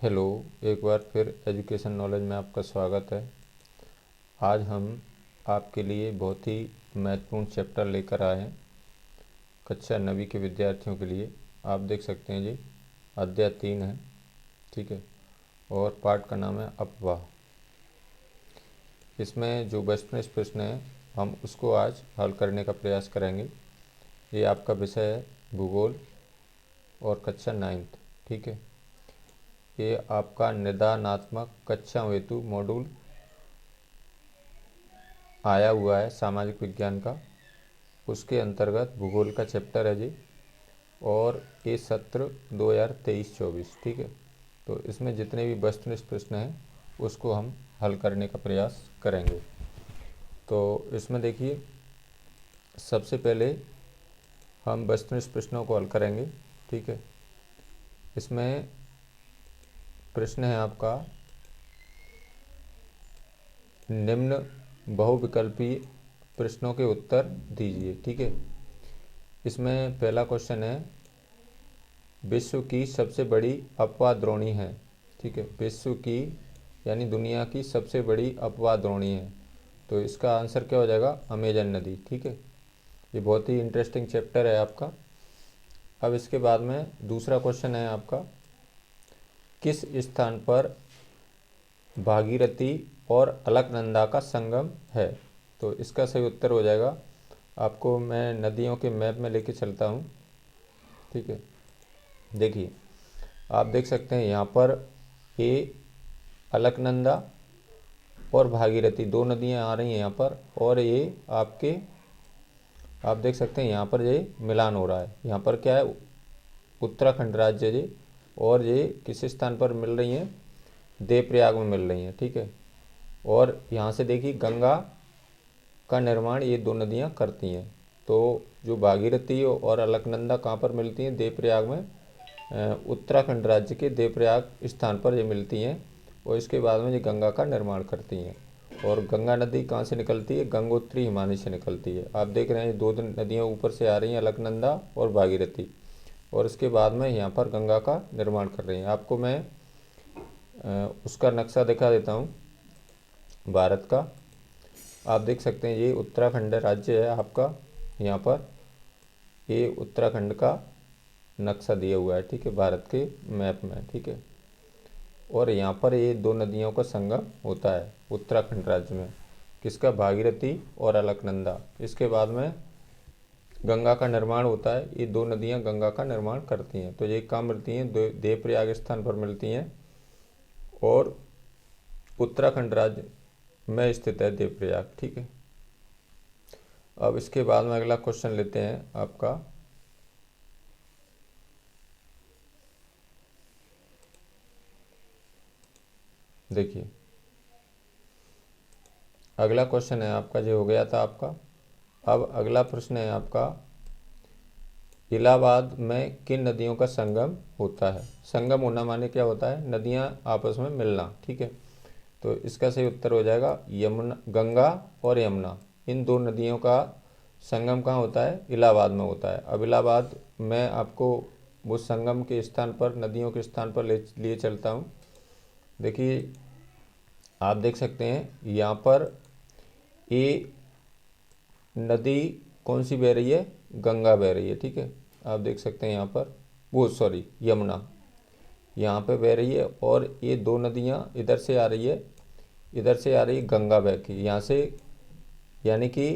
Hello, एक बार फिर education knowledge में आपका स्वागत है। आज हम आपके लिए बहुत ही महत्वपूर्ण चैप्टर लेकर आए हैं कक्षा 9वीं के विद्यार्थियों के लिए। आप देख सकते हैं जी, अध्याय 3 है, ठीक है, और पाठ का नाम है अफवाह। इसमें जो वस्तुनिष्ठ प्रश्न है हम उसको आज हल करने का प्रयास करेंगे। ये आपका विषय है भूगोल और कक्षा 9th, ठीक है। ये आपका निदानात्मक कक्षा हेतु मॉड्यूल आया हुआ है सामाजिक विज्ञान का, उसके अंतर्गत भूगोल का चैप्टर है जी। और ये सत्र 2023-24, ठीक है। तो इसमें जितने भी वस्तुनिष्ठ प्रश्न हैं उसको हम हल करने का प्रयास करेंगे। तो इसमें देखिए, सबसे पहले हम वस्तुनिष्ठ प्रश्नों को हल करेंगे, ठीक है। इसमें प्रश्न है आपका, निम्न बहुविकल्पीय प्रश्नों के उत्तर दीजिए, ठीक है। इसमें पहला क्वेश्चन है, विश्व की सबसे बड़ी अपवाह द्रोणी है, ठीक है। विश्व की यानी दुनिया की सबसे बड़ी अपवाह द्रोणी है, तो इसका आंसर क्या हो जाएगा? अमेजन नदी, ठीक है। ये बहुत ही इंटरेस्टिंग चैप्टर है आपका। अब इसके बाद में दूसरा क्वेश्चन है आपका, किस स्थान पर भागीरथी और अलकनंदा का संगम है? तो इसका सही उत्तर हो जाएगा, आपको मैं नदियों के मैप में लेके चलता हूँ, ठीक है। देखिए, आप देख सकते हैं यहाँ पर ये अलकनंदा और भागीरथी दो नदियाँ आ रही हैं यहाँ पर, और ये आपके आप देख सकते हैं यहाँ पर ये मिलान हो रहा है। यहाँ पर क्या है? उत्तराखंड राज्य जी, और ये किस स्थान पर मिल रही हैं? देवप्रयाग में मिल रही हैं, ठीक है। और यहाँ से देखिए, गंगा का निर्माण ये दो नदियाँ करती हैं। तो जो भागीरथी और अलकनंदा कहाँ पर मिलती हैं? देवप्रयाग में, उत्तराखंड राज्य के देवप्रयाग स्थान पर ये मिलती हैं, और इसके बाद में ये गंगा का निर्माण करती हैं। और गंगा नदी कहाँ से निकलती है? गंगोत्री हिमानी से निकलती है। आप देख रहे हैं दो नदियाँ ऊपर से आ रही हैं, अलकनंदा और भागीरथी, और इसके बाद में यहाँ पर गंगा का निर्माण कर रही हैं। आपको मैं उसका नक्शा दिखा देता हूँ भारत का। आप देख सकते हैं ये उत्तराखंड राज्य है आपका, यहाँ पर ये उत्तराखंड का नक्शा दिया हुआ है, ठीक है, भारत के मैप में, ठीक है। और यहाँ पर ये दो नदियों का संगम होता है उत्तराखंड राज्य में, किसका? भागीरथी और अलकनंदा। इसके बाद में गंगा का निर्माण होता है। ये दो नदियाँ गंगा का निर्माण करती हैं। तो ये कहाँ मिलती हैं? देवप्रयाग स्थान पर मिलती हैं, और उत्तराखंड राज्य में स्थित है देवप्रयाग, ठीक है। अब इसके बाद में अगला क्वेश्चन लेते हैं आपका, देखिए अगला क्वेश्चन है आपका, जो हो गया था आपका। अब अगला प्रश्न है आपका, इलाहाबाद में किन नदियों का संगम होता है? संगम होना माने क्या होता है? नदियां आपस में मिलना, ठीक है। तो इसका सही उत्तर हो जाएगा यमुना, गंगा और यमुना, इन दो नदियों का संगम कहाँ होता है? इलाहाबाद में होता है। अब इलाहाबाद मैं आपको वो संगम के स्थान पर, नदियों के स्थान पर लिए चलता हूँ। देखिए, आप देख सकते हैं यहाँ पर ये नदी कौन सी बह रही है? गंगा बह रही है, ठीक है। आप देख सकते हैं यहाँ पर, वो सॉरी यमुना यहाँ पे बह रही है, और ये दो नदियाँ इधर से आ रही है, इधर से आ रही है गंगा बह के यहाँ से, यानी कि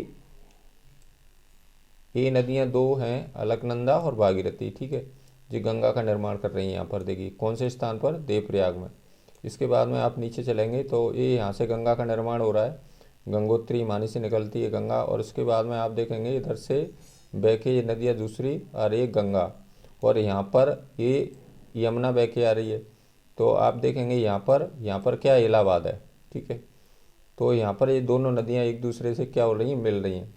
ये नदियाँ दो हैं, अलकनंदा और भागीरथी, ठीक है, जो गंगा का निर्माण कर रही हैं। यहाँ पर देखिए कौन से स्थान पर? देवप्रयाग में। इसके बाद में आप नीचे चलेंगे तो ये यहाँ से गंगा का निर्माण हो रहा है, गंगोत्री हिमानी से निकलती है गंगा, और उसके बाद में आप देखेंगे इधर से बह के ये नदियाँ दूसरी आ रही है गंगा, और यहाँ पर ये यमुना बह के आ रही है। तो आप देखेंगे यहाँ पर क्या है? इलाहाबाद है, ठीक है। तो यहाँ पर ये दोनों नदियाँ एक दूसरे से क्या हो रही हैं? मिल रही हैं।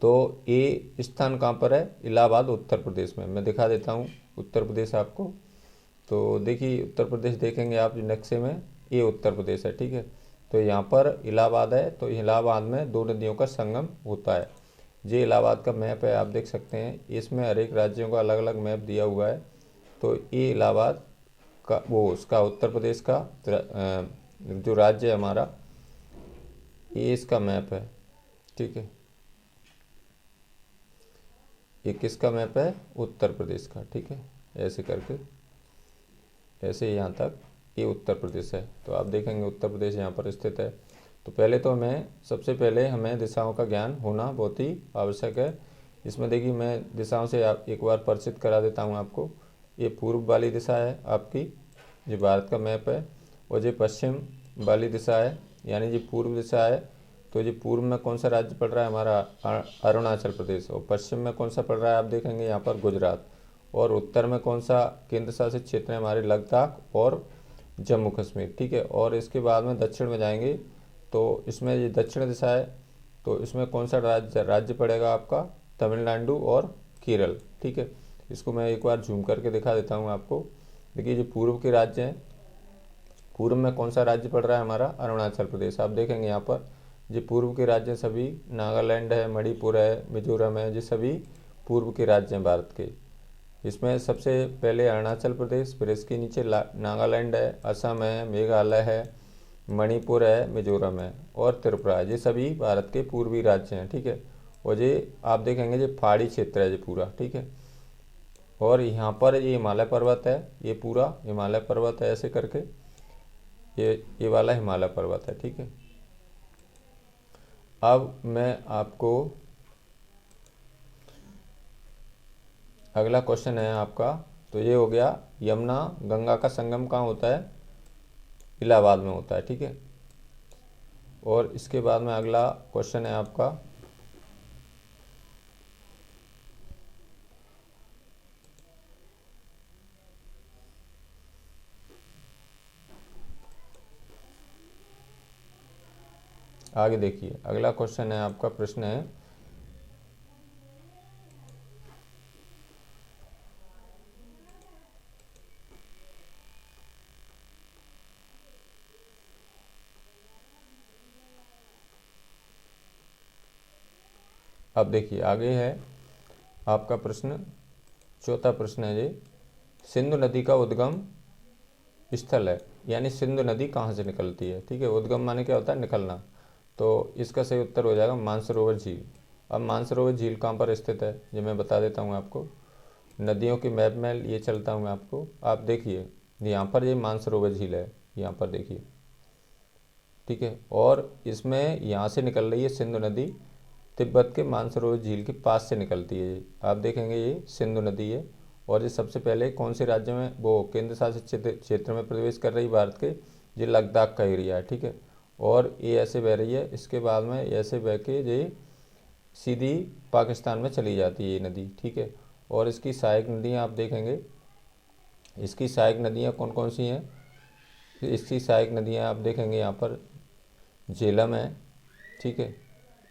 तो ये स्थान कहाँ पर है? इलाहाबाद उत्तर प्रदेश में। मैं दिखा देता हूँ उत्तर प्रदेश आपको। तो देखिए उत्तर प्रदेश देखेंगे आप जो नक्शे में, ये उत्तर प्रदेश है, ठीक है। तो यहाँ पर इलाहाबाद है, तो इलाहाबाद में दो नदियों का संगम होता है। ये इलाहाबाद का मैप है, आप देख सकते हैं, इसमें हर एक राज्यों का अलग अलग मैप दिया हुआ है। तो ये इलाहाबाद का वो उसका उत्तर प्रदेश का जो राज्य है हमारा, ये इसका मैप है, ठीक है। ये किसका मैप है? उत्तर प्रदेश का, ठीक है। ऐसे करके, ऐसे यहाँ तक ये उत्तर प्रदेश है। तो आप देखेंगे उत्तर प्रदेश यहाँ पर स्थित है। तो पहले तो सबसे पहले हमें दिशाओं का ज्ञान होना बहुत ही आवश्यक है। इसमें देखिए मैं दिशाओं से आप एक बार परिचित करा देता हूँ आपको। ये पूर्व वाली दिशा है आपकी, ये भारत का मैप है। और ये पश्चिम वाली दिशा है, यानी ये पूर्व दिशा है। तो ये पूर्व में कौन सा राज्य पड़ रहा है? हमारा अरुणाचल प्रदेश। और पश्चिम में कौन सा पड़ रहा है? आप देखेंगे यहाँ पर गुजरात। और उत्तर में कौन सा केंद्र शासित क्षेत्र है? हमारे लद्दाख और जम्मू कश्मीर, ठीक है। और इसके बाद में दक्षिण में जाएंगे तो इसमें ये दक्षिण दिशा है। तो इसमें कौन सा राज्य पड़ेगा आपका? तमिलनाडु और केरल, ठीक है। इसको मैं एक बार जूम करके दिखा देता हूँ आपको। देखिए जो पूर्व के राज्य हैं, पूर्व में कौन सा राज्य पड़ रहा है? हमारा अरुणाचल प्रदेश। आप देखेंगे यहाँ पर जो पूर्व के राज्य सभी नागालैंड है, मणिपुर है, मिजोरम है, ये सभी पूर्व के राज्य हैं भारत के। इसमें सबसे पहले अरुणाचल प्रदेश, फिर इसके नीचे नागालैंड है, असम है, मेघालय है, मणिपुर है, मिजोरम है और त्रिपुरा है। ये सभी भारत के पूर्वी राज्य हैं, ठीक है। और ये आप देखेंगे ये पहाड़ी क्षेत्र है ये पूरा, ठीक है। और यहाँ पर ये हिमालय पर्वत है, ये पूरा हिमालय पर्वत है, ऐसे करके ये वाला हिमालय पर्वत है, ठीक है। अब मैं आपको अगला क्वेश्चन है आपका, तो ये हो गया यमुना गंगा का संगम कहाँ होता है? इलाहाबाद में होता है, ठीक है। और इसके बाद में अगला क्वेश्चन है आपका, आगे देखिए अगला क्वेश्चन है आपका, प्रश्न है अब देखिए आगे है आपका प्रश्न, चौथा प्रश्न है ये, सिंधु नदी का उद्गम स्थल है, यानी सिंधु नदी कहाँ से निकलती है, ठीक है। उद्गम माने क्या होता है? निकलना। तो इसका सही उत्तर हो जाएगा मानसरोवर झील। अब मानसरोवर झील कहाँ पर स्थित है ये मैं बता देता हूँ आपको। नदियों के मैप में ये चलता हूँ मैं आपको। आप देखिए यहाँ पर ये मानसरोवर झील है, यहाँ पर देखिए, ठीक है। और इसमें यहाँ से निकल रही है सिंधु नदी, तिब्बत के मानसरोवर झील के पास से निकलती है। आप देखेंगे ये सिंधु नदी है। और ये सबसे पहले कौन से राज्य में, वो केंद्र शासित क्षेत्र में प्रवेश कर रही भारत के? ये लद्दाख का एरिया है, ठीक है। और ये ऐसे बह रही है, इसके बाद में ऐसे बह के ये सीधी पाकिस्तान में चली जाती है ये नदी, ठीक है। और इसकी सहायक नदियाँ आप देखेंगे, इसकी सहायक नदियाँ कौन कौन सी हैं? इसकी सहायक नदियाँ आप देखेंगे यहाँ पर झेलम है, ठीक है,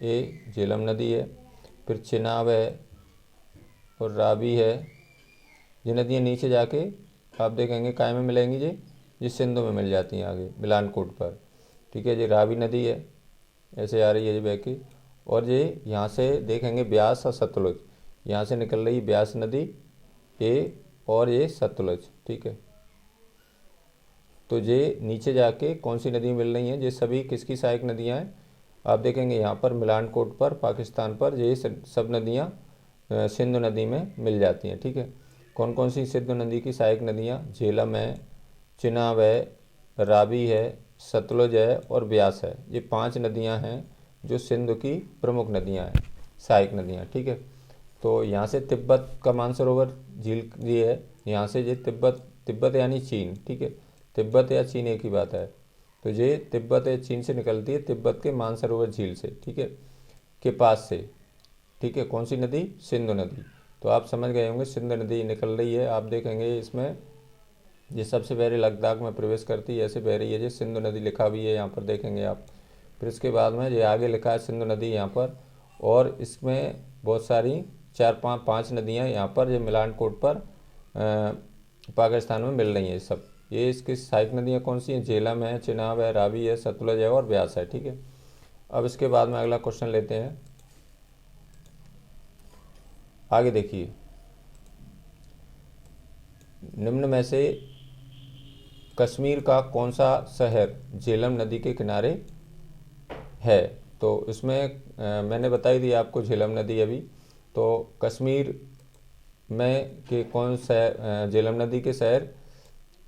ये झेलम नदी है। फिर चिनाब है और रावी है। ये नदियाँ नीचे जाके आप देखेंगे काय में मिलेंगी, ये सिंधु में मिल जाती हैं आगे मिलानकोट पर, ठीक है। ये रावी नदी है, ऐसे आ रही है ये बह के। और ये यहाँ से देखेंगे ब्यास और सतलुज, यहाँ से निकल रही ब्यास नदी ये, और ये सतलुज, ठीक है। तो ये नीचे जाके कौन सी नदी मिल रही हैं? ये सभी किसकी सहायक नदियाँ हैं? आप देखेंगे यहाँ पर मिलानकोट पर पाकिस्तान पर ये सब नदियाँ सिंधु नदी में मिल जाती हैं, ठीक है। कौन कौन सी सिंधु नदी की सहायक नदियाँ? झेलम है, चिनाब है, रावी है, सतलुज है और ब्यास है। ये 5 नदियाँ हैं जो सिंधु की प्रमुख नदियाँ हैं, सहायक नदियाँ, ठीक है। तो यहाँ से तिब्बत का मानसरोवर झील ये है, यहाँ से ये तिब्बत यानी चीन, ठीक है। तिब्बत या चीन एक ही बात है। तो ये तिब्बत या चीन से निकलती है, तिब्बत के मानसरोवर झील से, ठीक है, के पास से, ठीक है। कौन सी नदी? सिंधु नदी। तो आप समझ गए होंगे सिंधु नदी निकल रही है। आप देखेंगे इसमें ये सबसे पहले लद्दाख में प्रवेश करती है, ऐसे बह रही है, ये सिंधु नदी लिखा भी है यहाँ पर देखेंगे आप। फिर इसके बाद में ये आगे लिखा है सिंधु नदी यहाँ पर। और इसमें बहुत सारी 4-5 नदियाँ यहाँ पर ये मिलानकोट पर पाकिस्तान में मिल रही हैं सब। ये इसकी सहायक नदियाँ कौन सी हैं? झेलम है, चिनाब है, रावी है, सतलुज है और ब्यास है, ठीक है। अब इसके बाद में अगला क्वेश्चन लेते हैं, आगे देखिए, निम्न में से कश्मीर का कौन सा शहर झेलम नदी के किनारे है? तो इसमें मैंने बताई दी आपको झेलम नदी अभी। तो कश्मीर में के कौन शहर, झेलम नदी के शहर,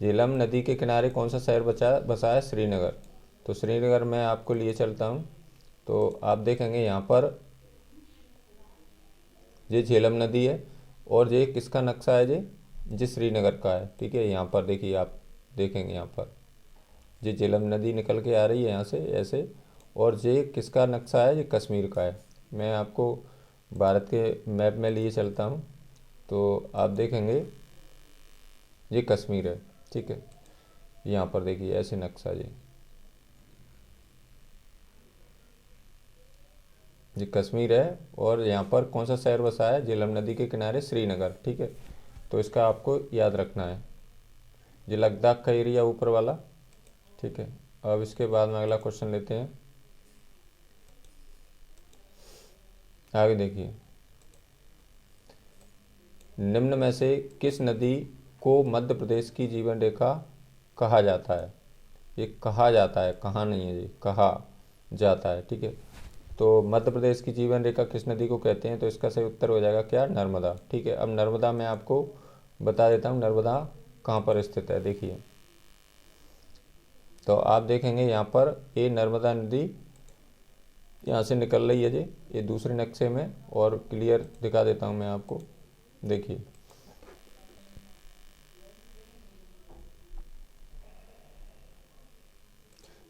झेलम नदी के किनारे कौन सा शहर बसा है? श्रीनगर। तो श्रीनगर मैं आपको लिए चलता हूँ। तो आप देखेंगे यहाँ पर ये झेलम नदी है और ये किसका नक्शा है? ये श्रीनगर का है। ठीक है, यहाँ पर देखिए, आप देखेंगे यहाँ पर ये झेलम नदी निकल के आ रही है यहाँ से ऐसे, और ये किसका नक्शा है? ये कश्मीर का है। मैं आपको भारत के मैप में लिए चलता हूँ, तो आप देखेंगे ये कश्मीर है। ठीक है, यहाँ पर देखिए ऐसे नक्शा ये कश्मीर है, और यहाँ पर कौन सा शहर बसा है? झेलम नदी के किनारे श्रीनगर। ठीक है, तो इसका आपको याद रखना है। ये लद्दाख का एरिया ऊपर वाला। ठीक है, अब इसके बाद में अगला क्वेश्चन लेते हैं। आगे देखिए, निम्न में से किस नदी को मध्य प्रदेश की जीवन रेखा कहा जाता है? ये कहा जाता है, कहा नहीं है, ये कहा जाता है। ठीक है, तो मध्य प्रदेश की जीवन रेखा किस नदी को कहते हैं? तो इसका सही उत्तर हो जाएगा क्या? नर्मदा। ठीक है, अब नर्मदा मैं आपको बता देता हूँ नर्मदा कहाँ पर स्थित है। देखिए, तो आप देखेंगे यहाँ पर ये नर्मदा नदी यहाँ से निकल रही है जी, ये दूसरे नक्शे में, और क्लियर दिखा देता हूँ मैं आपको। देखिए,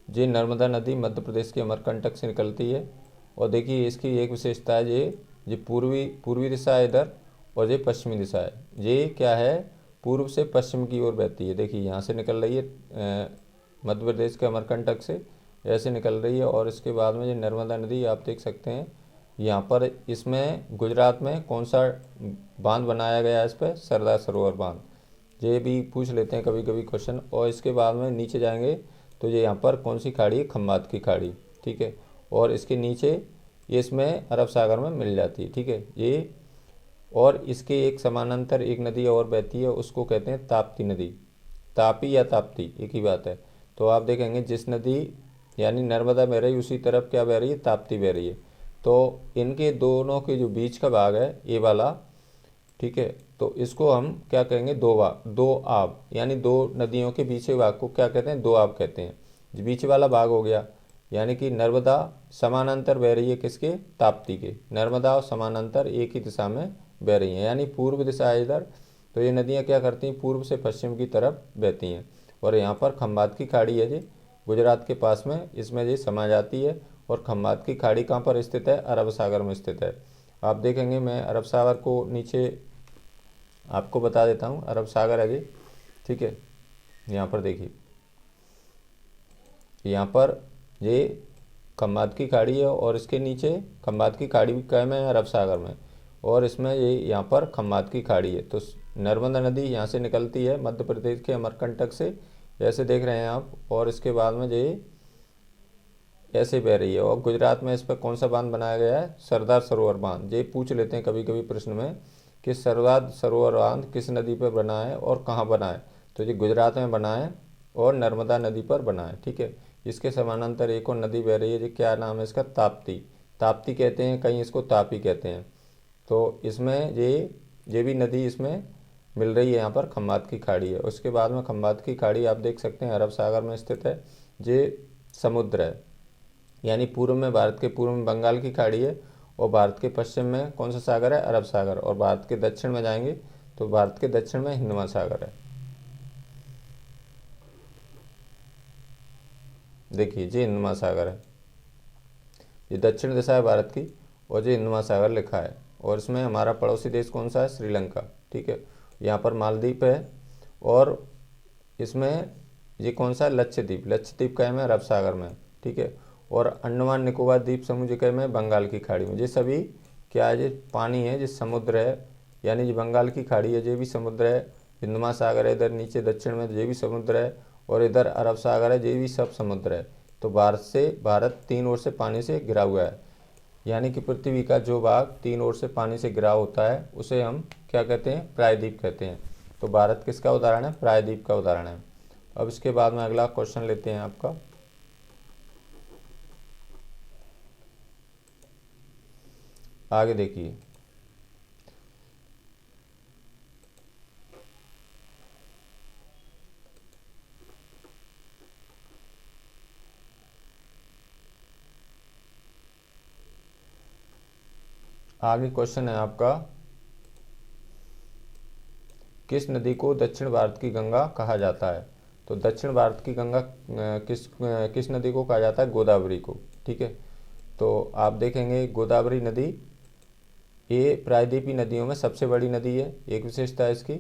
ये नर्मदा नदी मध्य प्रदेश के अमरकंटक से निकलती है। और देखिए, इसकी एक विशेषता है, ये पूर्वी दिशा है इधर, और ये पश्चिमी दिशा है। ये क्या है? पूर्व से पश्चिम की ओर बहती है। देखिए, यहाँ से निकल रही है मध्य प्रदेश के अमरकंटक से ऐसे निकल रही है, और इसके बाद में ये नर्मदा नदी आप देख सकते हैं यहाँ पर। इसमें गुजरात में कौन सा बांध बनाया गया है? इस पर सरदार सरोवर बांध। ये भी पूछ लेते हैं कभी कभी क्वेश्चन। और इसके बाद में नीचे जाएंगे तो ये यहाँ पर कौन सी खाड़ी है? खम्बात की खाड़ी। ठीक है, और इसके नीचे ये इसमें अरब सागर में मिल जाती है। ठीक है, ये और इसके एक समानांतर एक नदी और बहती है, उसको कहते हैं ताप्ती नदी। तापी या ताप्ती एक ही बात है। तो आप देखेंगे जिस नदी यानी नर्मदा बह रही है, उसी तरफ क्या बह रही है? ताप्ती बह रही है। तो इनके दोनों के जो बीच का भाग है ये वाला, ठीक है, तो इसको हम क्या कहेंगे? दो आब, यानी दो नदियों के बीच के भाग को क्या कहते हैं? दो आब कहते हैं। जो बीच वाला भाग हो गया, यानी कि नर्मदा समानांतर बह रही है किसके? ताप्ती के। नर्मदा और समानांतर एक ही दिशा में बह रही हैं, यानी पूर्व दिशा है इधर। तो ये नदियाँ क्या करती हैं? पूर्व से पश्चिम की तरफ बहती हैं। और यहाँ पर खम्बात की खाड़ी है जी, गुजरात के पास में, इसमें ये समा जाती है। और खम्बात की खाड़ी कहाँ पर स्थित है? अरब सागर में स्थित है। आप देखेंगे, मैं अरब सागर को नीचे आपको बता देता हूँ। अरब सागर है जी, ठीक है, यहाँ पर देखिए, यहाँ पर ये खम्बात की खाड़ी है, और इसके नीचे खम्बात की खाड़ी भी कहाँ में है? अरब सागर में। और इसमें ये यहाँ पर खम्बात की खाड़ी है। तो नर्मदा नदी यहाँ से निकलती है मध्य प्रदेश के अमरकंटक से, ऐसे देख रहे हैं आप, और इसके बाद में ये ऐसे बह रही है। और गुजरात में इस पर कौन सा बांध बनाया गया है? सरदार सरोवर बांध। ये पूछ लेते हैं कभी कभी प्रश्न में कि सरदार सरोवर बांध किस नदी पर बना है और कहाँ बना है? तो ये गुजरात में बना है और नर्मदा नदी पर बना है। ठीक है, इसके समानांतर एक और नदी बह रही है, जी क्या नाम है इसका? ताप्ती। ताप्ती कहते हैं, कहीं इसको तापी कहते हैं। तो इसमें ये भी नदी इसमें मिल रही है, यहाँ पर खम्बात की खाड़ी है। उसके बाद में खम्बात की खाड़ी आप देख सकते हैं अरब सागर में स्थित है। ये समुद्र है, यानी पूर्व में, भारत के पूर्व में बंगाल की खाड़ी है, और भारत के पश्चिम में कौन सा सागर है? अरब सागर। और भारत के दक्षिण में जाएंगे तो भारत के दक्षिण में हिंद महासागर है। देखिए, ये हिंद महासागर है, ये दक्षिण दिशा है भारत की, और ये हिंद महासागर लिखा है। और इसमें हमारा पड़ोसी देश कौन सा है? श्रीलंका। ठीक है, यहाँ पर मालदीव है, और इसमें ये कौन सा है? लक्षद्वीप। लक्षद्वीप का है अरब सागर में। ठीक है, और अंडमान निकोबार द्वीप समूह जो में बंगाल की खाड़ी में। ये सभी क्या है? ये पानी है, ये समुद्र है, यानी ये बंगाल की खाड़ी है, ये भी समुद्र है। हिंद महासागर है इधर नीचे दक्षिण में, ये भी समुद्र है, और इधर अरब सागर है, ये भी सब समुद्र है। तो भारत तीन ओर से पानी से घिरा हुआ है, यानी कि पृथ्वी का जो भाग तीन ओर से पानी से घिरा होता है उसे हम क्या कहते हैं? प्रायद्वीप कहते हैं। तो भारत किसका उदाहरण है? प्रायद्वीप का उदाहरण है। अब इसके बाद में अगला क्वेश्चन लेते हैं आपका। आगे देखिए, आगे क्वेश्चन है आपका, किस नदी को दक्षिण भारत की गंगा कहा जाता है? तो दक्षिण भारत की गंगा किस नदी को कहा जाता है? गोदावरी को। ठीक है, तो आप देखेंगे गोदावरी नदी ये प्रायद्वीपीय नदियों में सबसे बड़ी नदी है। एक विशेषता है इसकी,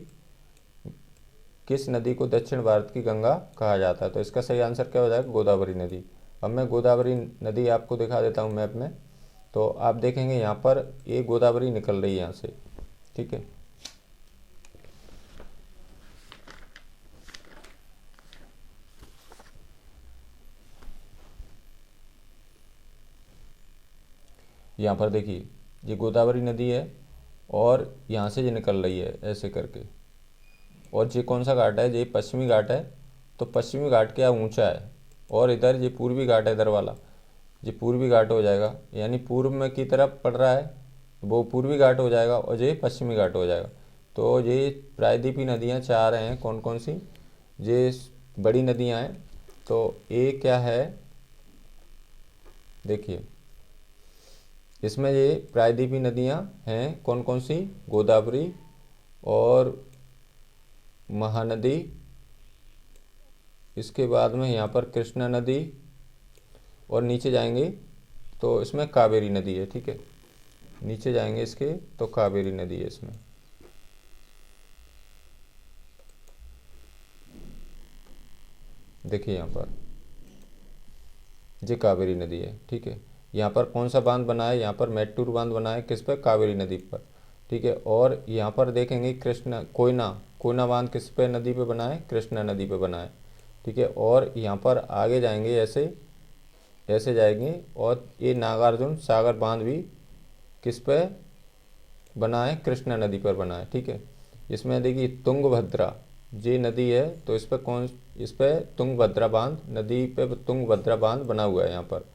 किस नदी को दक्षिण भारत की गंगा कहा जाता है? तो इसका सही आंसर क्या हो जाएगा? गोदावरी नदी। अब मैं गोदावरी नदी आपको दिखा देता हूँ मैप में। तो आप देखेंगे यहाँ पर ये गोदावरी निकल रही है यहाँ से। ठीक है, यहाँ पर देखिए ये गोदावरी नदी है और यहाँ से ये निकल रही है ऐसे करके। और ये कौन सा घाट है? ये पश्चिमी घाट है। तो पश्चिमी घाट क्या ऊंचा है, और इधर ये पूर्वी घाट है, इधर वाला ये पूर्वी घाट हो जाएगा, यानी पूर्व में की तरफ पड़ रहा है वो पूर्वी घाट हो जाएगा और ये पश्चिमी घाट हो जाएगा। तो ये प्रायद्वीपीय नदियाँ चार हैं, कौन कौन सी? ये बड़ी नदियाँ हैं। तो ये क्या है देखिए, इसमें ये प्रायद्वीपीय नदियाँ हैं कौन कौन सी? गोदावरी और महानदी, इसके बाद में यहाँ पर कृष्णा नदी, और नीचे जाएंगे तो इसमें कावेरी नदी है। ठीक है, नीचे जाएंगे इसके तो कावेरी नदी है इसमें। देखिए यहाँ पर ये कावेरी नदी है। ठीक है, यहाँ पर कौन सा बांध बना है? यहाँ पर मेट्टूर बांध बना है, किस पर? कावेरी नदी पर। ठीक है, और यहाँ पर देखेंगे कृष्णा कोयना बांध किस पे नदी पे बना है? कृष्णा नदी पे बना है। ठीक है, और यहाँ पर आगे जाएंगे ऐसे ऐसे जाएंगे और ये नागार्जुन सागर बांध भी किस पे बना है? कृष्णा नदी पर बना है। ठीक है, इसमें देखिए तुंगभद्रा ये नदी है, तो इस पे तुंगभद्रा बांध नदी पे तुंगभद्रा बांध बना हुआ है यहाँ पर।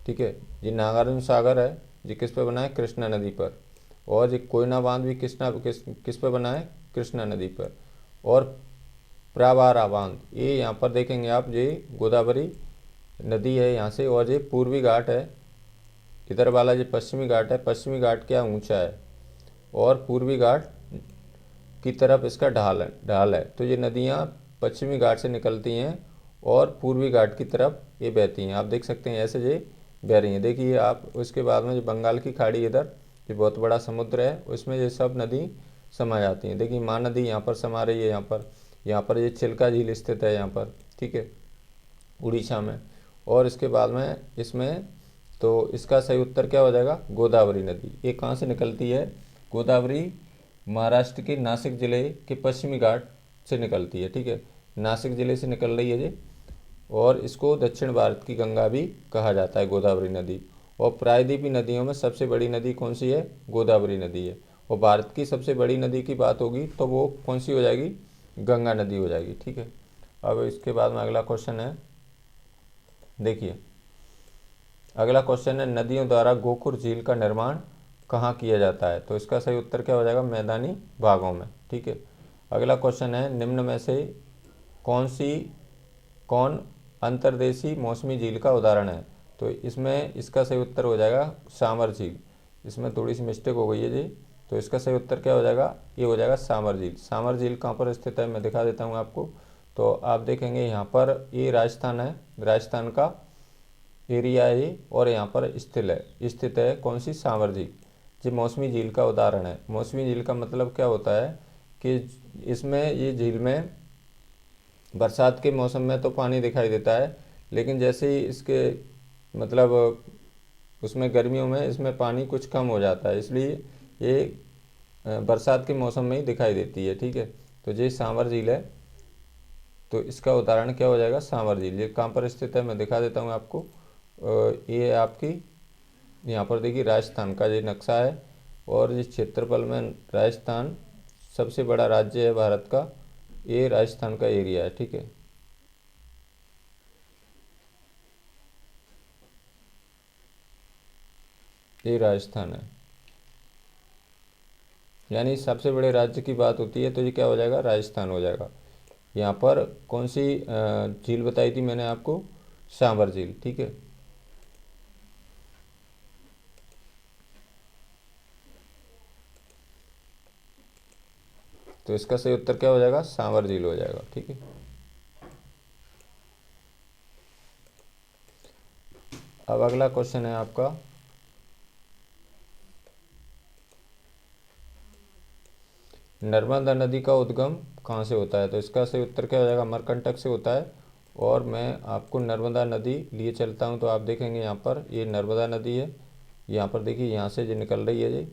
ठीक है, ये नागार्जुन सागर है, ये किस पे बना है? कृष्णा नदी पर। और ये कोयना बांध भी किस पे बना है? कृष्णा नदी पर। और प्रावारा बांध ये यहाँ पर देखेंगे आप, ये गोदावरी नदी है यहाँ से, और ये पूर्वी घाट है, इधर वाला ये पश्चिमी घाट है। पश्चिमी घाट क्या ऊंचा है, और पूर्वी घाट की तरफ इसका ढाल है। तो ये नदियाँ पश्चिमी घाट से निकलती हैं और पूर्वी घाट की तरफ ये बहती हैं। आप देख सकते हैं ऐसे ये बह रही हैं। देखिए आप, उसके बाद में जो बंगाल की खाड़ी इधर ये बहुत बड़ा समुद्र है, उसमें ये सब नदी समा जाती हैं। देखिए महानदी यहाँ पर समा रही है, यहाँ पर ये चिल्का झील स्थित है यहाँ पर। ठीक है, उड़ीसा में। और इसके बाद में इसमें तो इसका सही उत्तर क्या हो जाएगा? गोदावरी नदी। ये कहाँ से निकलती है? गोदावरी महाराष्ट्र के नासिक जिले के पश्चिमी घाट से निकलती है। ठीक है, नासिक जिले से निकल रही है ये, और इसको दक्षिण भारत की गंगा भी कहा जाता है, गोदावरी नदी। और प्रायद्वीपीय नदियों में सबसे बड़ी नदी कौन सी है? गोदावरी नदी है। और भारत की सबसे बड़ी नदी की बात होगी तो वो कौन सी हो जाएगी? गंगा नदी हो जाएगी। ठीक है, अब इसके बाद में अगला क्वेश्चन है, देखिए अगला क्वेश्चन है, नदियों द्वारा गोखुर झील का निर्माण कहाँ किया जाता है? तो इसका सही उत्तर क्या हो जाएगा? मैदानी भागों में। ठीक है, अगला क्वेश्चन है, निम्न में से कौन अंतर्देशीय मौसमी झील का उदाहरण है? तो इसमें इसका सही उत्तर हो जाएगा सामर झील। इसमें थोड़ी सी मिस्टेक हो गई है जी, तो इसका सही उत्तर क्या हो जाएगा? ये हो जाएगा सामर झील। सामर झील कहाँ पर स्थित है मैं दिखा देता हूँ आपको। तो आप देखेंगे यहाँ पर ये राजस्थान है, राजस्थान का एरिया है, और यहाँ पर स्थित है कौन सी? सामर झील। ये मौसमी झील का उदाहरण है। मौसमी झील का मतलब क्या होता है कि इसमें ये झील में बरसात के मौसम में तो पानी दिखाई देता है, लेकिन जैसे ही इसके मतलब उसमें गर्मियों में इसमें पानी कुछ कम हो जाता है, इसलिए ये बरसात के मौसम में ही दिखाई देती है। ठीक है, तो ये सामर झील है, तो इसका उदाहरण क्या हो जाएगा? सामर झील। ये कहाँ पर स्थित है मैं दिखा देता हूँ आपको। ये आपकी यहाँ पर देखिए राजस्थान का ये नक्शा है, और इस क्षेत्रफल में राजस्थान सबसे बड़ा राज्य है भारत का, ये राजस्थान का एरिया है। ठीक है, ये राजस्थान है। यानी सबसे बड़े राज्य की बात होती है तो ये क्या हो जाएगा, राजस्थान हो जाएगा। यहाँ पर कौन सी झील बताई थी मैंने आपको, सांबर झील, ठीक है। तो इसका सही उत्तर क्या हो जाएगा, सांबर झील हो जाएगा, ठीक है। अब अगला क्वेश्चन है आपका, नर्मदा नदी का उद्गम कहाँ से होता है। तो इसका सही उत्तर क्या हो जाएगा, अमरकंटक से होता है। और मैं आपको नर्मदा नदी लिए चलता हूँ तो आप देखेंगे यहाँ पर ये नर्मदा नदी है। यहाँ पर देखिए यहाँ से जो निकल रही है जी,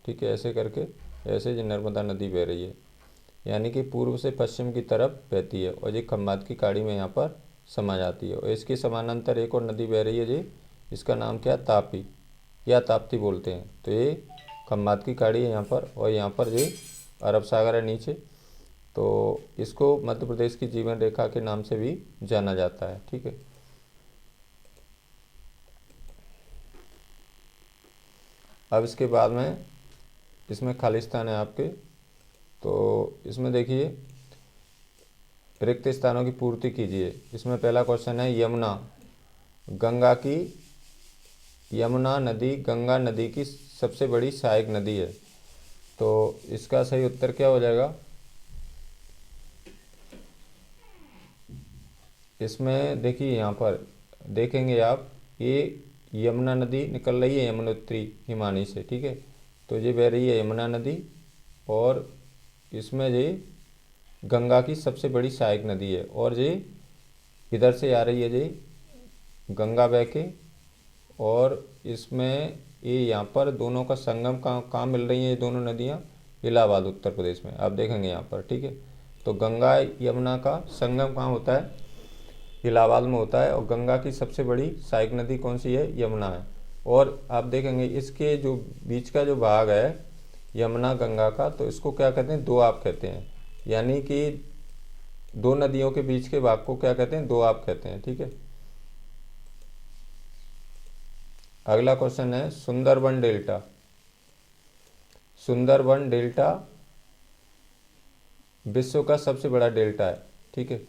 ठीक है, ऐसे करके ऐसे जो नर्मदा नदी बह रही है, यानी कि पूर्व से पश्चिम की तरफ बहती है और ये खम्बात की खाड़ी में यहाँ पर समा जाती है। और इसके समानांतर एक और नदी बह रही है जी, इसका नाम क्या है, तापी या ताप्ती बोलते हैं। तो ये खम्बात की खाड़ी है यहाँ पर, और यहाँ पर ये अरब सागर है नीचे। तो इसको मध्य प्रदेश की जीवन रेखा के नाम से भी जाना जाता है, ठीक है। अब इसके बाद में इसमें खालिस्तान है आपके, तो इसमें देखिए रिक्त स्थानों की पूर्ति कीजिए। इसमें पहला क्वेश्चन है, यमुना नदी गंगा नदी की सबसे बड़ी सहायक नदी है। तो इसका सही उत्तर क्या हो जाएगा, इसमें देखिए यहाँ पर देखेंगे आप, ये यमुना नदी निकल रही है यमुनोत्री हिमानी से, ठीक है। तो ये बह रही है यमुना नदी, और इसमें ये गंगा की सबसे बड़ी सहायक नदी है, और ये इधर से आ रही है ये गंगा बह के, और इसमें ये यहाँ पर दोनों का संगम कहाँ मिल रही है, ये दोनों नदियाँ इलाहाबाद उत्तर प्रदेश में, आप देखेंगे यहाँ पर, ठीक है। तो गंगा यमुना का संगम कहाँ होता है, इलाहाबाद में होता है। और गंगा की सबसे बड़ी सहायक नदी कौन सी है, यमुना है। और आप देखेंगे इसके जो बीच का जो भाग है यमुना गंगा का, तो इसको क्या कहते हैं, दोआब कहते हैं। यानी कि दो नदियों के बीच के भाग को क्या कहते हैं, दोआब कहते हैं, ठीक है। अगला क्वेश्चन है, सुंदरबन डेल्टा। सुंदरबन डेल्टा विश्व का सबसे बड़ा डेल्टा है, ठीक है।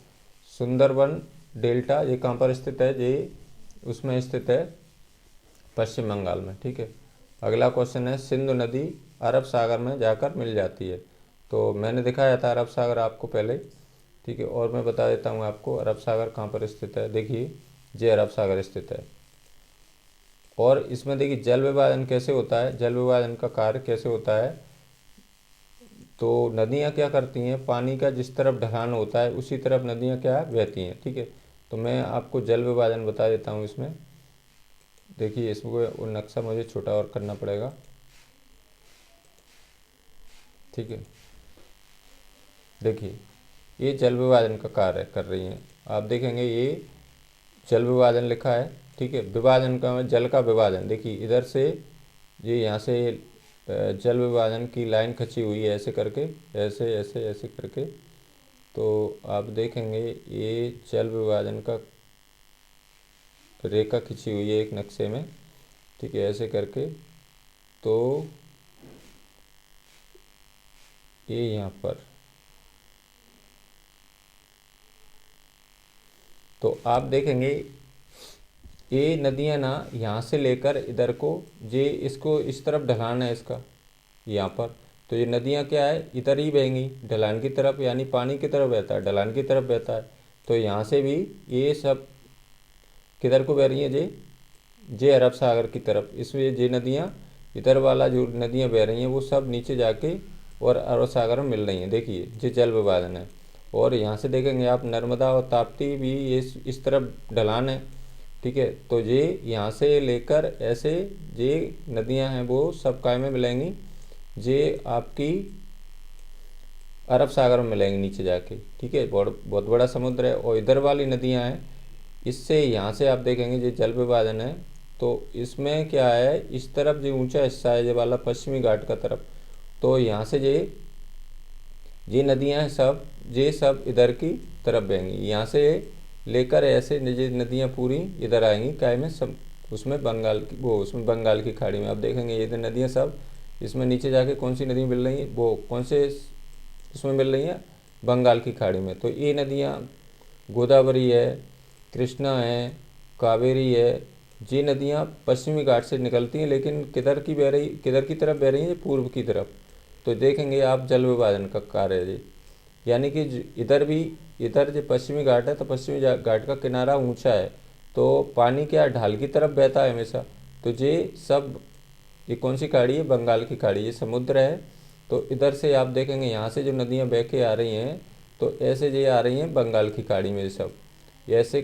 सुंदरबन डेल्टा ये कहाँ पर स्थित है, ये उसमें स्थित है पश्चिम बंगाल में, ठीक है। अगला क्वेश्चन है, सिंधु नदी अरब सागर में जाकर मिल जाती है। तो मैंने दिखाया था अरब सागर आपको पहले, ठीक है। और मैं बता देता हूँ आपको अरब सागर कहाँ पर स्थित है। देखिए ये अरब सागर स्थित है। और इसमें देखिए जल विभाजन कैसे होता है, जल विभाजन का कार्य कैसे होता है। तो नदियाँ क्या करती हैं, पानी का जिस तरफ ढलान होता है उसी तरफ नदियाँ क्या बहती हैं, ठीक है। तो मैं आपको जल विभाजन बता देता हूँ इसमें। देखिए इसमें वो नक्शा मुझे छोटा और करना पड़ेगा, ठीक है। देखिए ये जल विभाजन का कार्य कर रही हैं, आप देखेंगे ये जल विभाजन लिखा है, ठीक है। विभाजन का जल का विभाजन, देखिए इधर से ये यहाँ से जल विभाजन की लाइन खींची हुई है ऐसे करके, ऐसे ऐसे ऐसे करके। तो आप देखेंगे ये जल विभाजन का रेखा खींची हुई है एक नक्शे में, ठीक है, ऐसे करके। तो ये यहाँ पर, तो आप देखेंगे ये नदियाँ ना यहाँ से लेकर इधर को, ये इसको इस तरफ ढलान है इसका यहाँ पर। तो ये नदियाँ क्या है, इधर ही बहेंगी ढलान की तरफ, यानी पानी की तरफ बहता है, ढलान की तरफ बहता है। तो यहाँ से भी ये सब किधर को बह रही हैं, जे अरब सागर की तरफ। इसमें ये नदियाँ इधर वाला जो नदियाँ बह रही हैं वो सब नीचे जाके और अरब सागर में मिल रही हैं। देखिए ये जल विभाजन है। और यहाँ से देखेंगे आप नर्मदा और ताप्ती भी ये इस तरफ ढलान है, ठीक है। तो ये यहाँ से लेकर ऐसे ये नदियाँ हैं वो सब काय में मिलेंगी, ये आपकी अरब सागर में मिलेंगी नीचे जाके, ठीक है। बहुत बड़ा समुद्र है। और इधर वाली नदियाँ हैं, इससे यहाँ से आप देखेंगे ये जल विभाजन है। तो इसमें क्या है, इस तरफ जो ऊंचा हिस्सा है ये वाला पश्चिमी घाट का तरफ, तो यहाँ से ये नदियाँ हैं सब, ये सब इधर की तरफ बहेंगी। यहाँ से लेकर ऐसे नदियाँ पूरी इधर आएंगी काय में, उसमें बंगाल की खाड़ी में। आप देखेंगे ये नदियाँ सब इसमें नीचे जाके कौन सी नदी मिल रही हैं, वो कौन से इसमें मिल रही हैं, बंगाल की खाड़ी में। तो ये नदियाँ गोदावरी है, कृष्णा है, कावेरी है, ये नदियाँ पश्चिमी घाट से निकलती हैं, लेकिन किधर की तरफ बह रही हैं, पूर्व की तरफ। तो देखेंगे आप जल विभाजन का कार्य है जी, यानी कि इधर जो पश्चिमी घाट है, तो पश्चिमी घाट का किनारा ऊंचा है, तो पानी क्या ढाल की तरफ बहता है हमेशा। तो ये कौन सी खाड़ी है, बंगाल की खाड़ी, ये समुद्र है। तो इधर से आप देखेंगे यहाँ से जो नदियाँ बह के आ रही हैं, तो ऐसे ये आ रही हैं बंगाल की खाड़ी में, ये सब ऐसे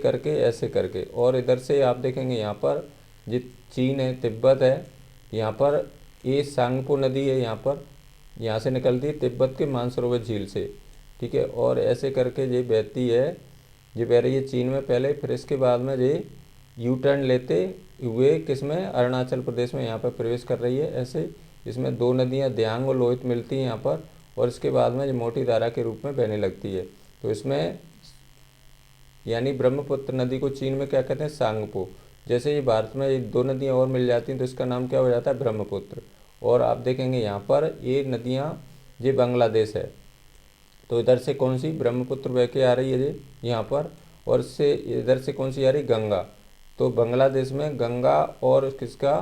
करके। और इधर से आप देखेंगे यहाँ पर ये चीन है, तिब्बत है, यहाँ पर ये सांगपो नदी है, यहाँ से निकलती है तिब्बत के मानसरोवर झील से, ठीक है। और ऐसे करके ये बहती है, ये बह रही है चीन में पहले, फिर इसके बाद में ये यू टर्न लेते हुए किसमें, अरुणाचल प्रदेश में यहाँ पर प्रवेश कर रही है। ऐसे इसमें दो नदियाँ दियांग और लोहित मिलती हैं यहाँ पर, और इसके बाद में ये मोटी धारा के रूप में बहने लगती है। तो इसमें यानी ब्रह्मपुत्र नदी को चीन में क्या कहते हैं, सांगपो। जैसे ये भारत में ये दो नदियाँ और मिल जाती हैं तो इसका नाम क्या हो जाता है, ब्रह्मपुत्र। और आप देखेंगे यहाँ पर ये नदियाँ, ये बांग्लादेश है, तो इधर से कौन सी, ब्रह्मपुत्र बह के आ रही है ये यहाँ पर, और इससे इधर से कौन सी आ रही, गंगा। तो बांग्लादेश में गंगा और किसका,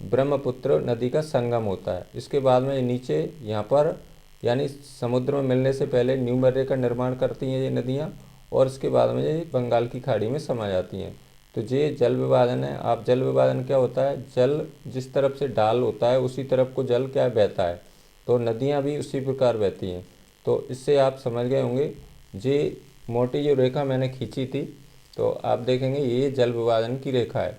ब्रह्मपुत्र नदी का संगम होता है। इसके बाद में नीचे यहाँ पर यानी समुद्र में मिलने से पहले न्यू मर्रे का निर्माण करती हैं ये नदियाँ, और इसके बाद में ये बंगाल की खाड़ी में समा जाती हैं। तो ये जल विभाजन है। आप जल विभाजन क्या होता है, जल जिस तरफ से ढाल होता है उसी तरफ को जल क्या बहता है, तो नदियाँ भी उसी प्रकार बहती हैं। तो इससे आप समझ गए होंगे, ये मोटी जो रेखा मैंने खींची थी, तो आप देखेंगे ये जल विभाजन की रेखा है,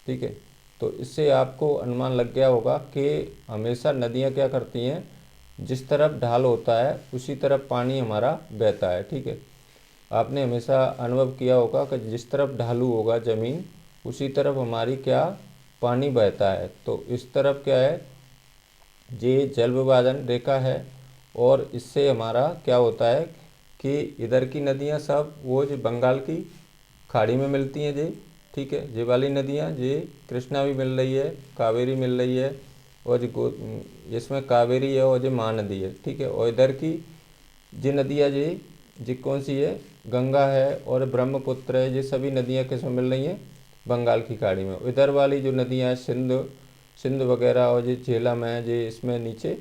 ठीक है। तो इससे आपको अनुमान लग गया होगा कि हमेशा नदियाँ क्या करती हैं, जिस तरफ ढाल होता है उसी तरफ पानी हमारा बहता है, ठीक है। आपने हमेशा अनुभव किया होगा कि जिस तरफ ढालू होगा ज़मीन उसी तरफ हमारी क्या, पानी बहता है। तो इस तरफ क्या है, ये जल विभाजन रेखा है, और इससे हमारा क्या होता है कि इधर की नदियाँ सब वो जो बंगाल की खाड़ी में मिलती हैं जी, ठीक है। ये वाली नदियाँ, ये कृष्णा भी मिल रही है, कावेरी मिल रही है, और इसमें कावेरी है और ये महानदी है, ठीक है। और इधर की ये नदियाँ जी कौन सी है, गंगा है और ब्रह्मपुत्र है, ये सभी नदियाँ किसमें मिल रही हैं, बंगाल की खाड़ी में। इधर वाली जो नदियाँ हैं, सिंध वगैरह, और ये झेलम है, ये इसमें नीचे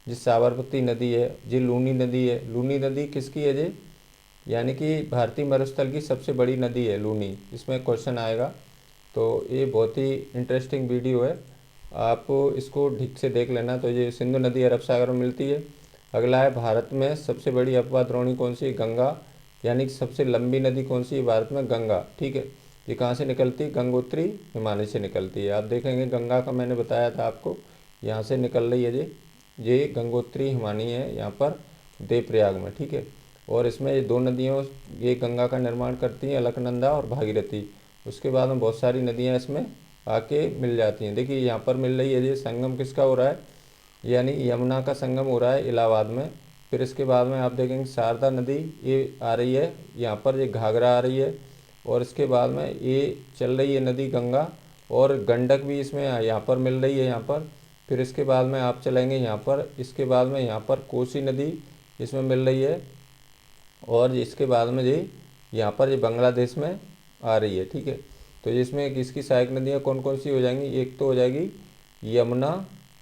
ये साबरमती नदी है, ये लूनी नदी है। लूनी नदी किसकी है ये, यानी कि भारतीय मरुस्थल की सबसे बड़ी नदी है लूनी, इसमें क्वेश्चन आएगा। तो ये बहुत ही इंटरेस्टिंग वीडियो है, आप इसको ठीक से देख लेना। तो ये सिंधु नदी अरब सागर में मिलती है। अगला है भारत में सबसे बड़ी अपवाद द्रोणी कौन सी है, गंगा, यानी कि सबसे लंबी नदी कौन सी है भारत में, गंगा, ठीक है। ये कहाँ से निकलती है, गंगोत्री हिमालय से निकलती है। आप देखेंगे गंगा का मैंने बताया था आपको, यहाँ से निकल रही है ये गंगोत्री हिमानी है यहाँ पर देवप्रयाग में, ठीक है। और इसमें ये दो नदियों, ये गंगा का निर्माण करती हैं, अलकनंदा और भागीरथी। उसके बाद में बहुत सारी नदियाँ इसमें आके मिल जाती हैं। देखिए यहाँ पर मिल रही है, ये संगम किसका हो रहा है, यानी यमुना का संगम हो रहा है इलाहाबाद में। फिर इसके बाद में आप देखेंगे शारदा नदी ये आ रही है यहाँ पर, ये घाघरा आ रही है, और इसके बाद में ये चल रही है नदी गंगा, और गंडक भी इसमें यहाँ पर मिल रही है यहाँ पर। फिर इसके बाद में आप चलेंगे यहाँ पर, इसके बाद में यहाँ पर कोसी नदी इसमें मिल रही है, और इसके बाद में ये यहाँ पर ये बांग्लादेश में आ रही है, ठीक है। तो इसमें इसकी सहायक नदियाँ कौन कौन सी हो जाएंगी, एक तो हो जाएगी यमुना,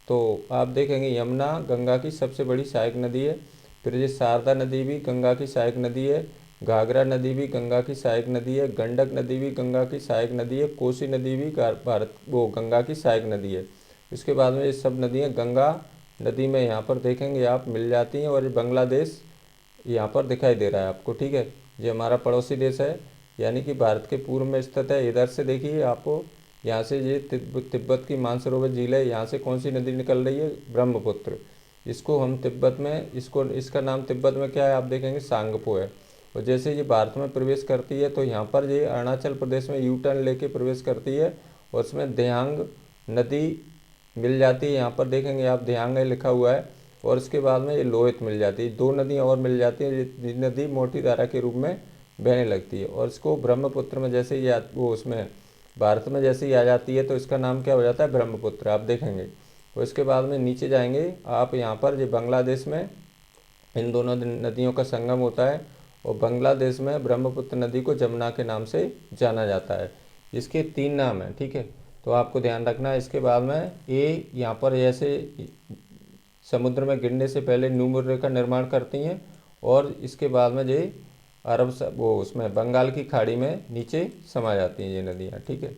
तो आप देखेंगे यमुना गंगा की सबसे बड़ी सहायक नदी है। फिर ये शारदा नदी भी गंगा की सहायक नदी है, घाघरा नदी भी गंगा की सहायक नदी है, गंडक नदी भी गंगा की सहायक नदी है, कोसी नदी भी गंगा की सहायक नदी है। इसके बाद में ये सब नदियाँ गंगा नदी में यहाँ पर देखेंगे आप मिल जाती हैं, और ये बांग्लादेश यहाँ पर दिखाई दे रहा है आपको, ठीक है। ये हमारा पड़ोसी देश है, यानी कि भारत के पूर्व में स्थित है। इधर से देखिए आपको, यहाँ से ये तिब्बत की मानसरोवर झील है, यहाँ से कौन सी नदी निकल रही है, ब्रह्मपुत्र। इसको हम तिब्बत में, इसका नाम तिब्बत में क्या है, आप देखेंगे सांगपो है। और जैसे ये भारत में प्रवेश करती है तो यहाँ पर ये अरुणाचल प्रदेश में यू टर्न लेके प्रवेश करती है, और उसमें दियांग नदी मिल जाती है, यहाँ पर देखेंगे आप दियांग लिखा हुआ है। और इसके बाद में ये लोहित मिल जाती है, दो नदियाँ और मिल जाती हैं, ये नदी मोटी धारा के रूप में बहने लगती है। और इसको ब्रह्मपुत्र में जैसे ये वो उसमें भारत में जैसे ही आ जाती है तो इसका नाम क्या हो जाता है, ब्रह्मपुत्र, आप देखेंगे। और इसके बाद में नीचे जाएंगे आप, यहाँ पर जो बांग्लादेश में इन दोनों नदियों का संगम होता है, और बांग्लादेश में ब्रह्मपुत्र नदी को जमुना के नाम से जाना जाता है। इसके 3 नाम हैं, ठीक है, तो आपको ध्यान रखना है। इसके बाद में ये यहाँ पर जैसे समुद्र में गिरने से पहले न्यू रेखा निर्माण करती हैं, और इसके बाद में ये वो उसमें बंगाल की खाड़ी में नीचे समा जाती हैं ये नदियाँ, ठीक है।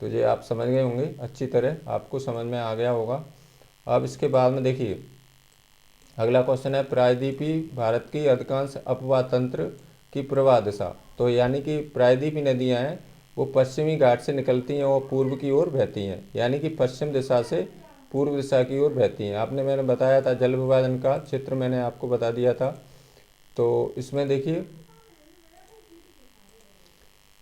तो ये आप समझ गए होंगे, अच्छी तरह आपको समझ में आ गया होगा। अब इसके बाद में देखिए अगला क्वेश्चन है, प्रायद्वीपी भारत की अधिकांश अपवाह तंत्र की प्रवाह दिशा। तो यानी कि प्रायद्वीपी नदियाँ हैं वो पश्चिमी घाट से निकलती हैं और पूर्व की ओर बहती हैं, यानी कि पश्चिम दिशा से पूर्व दिशा की ओर बहती हैं। मैंने बताया था जल विभाजन का चित्र मैंने आपको बता दिया था। तो इसमें देखिए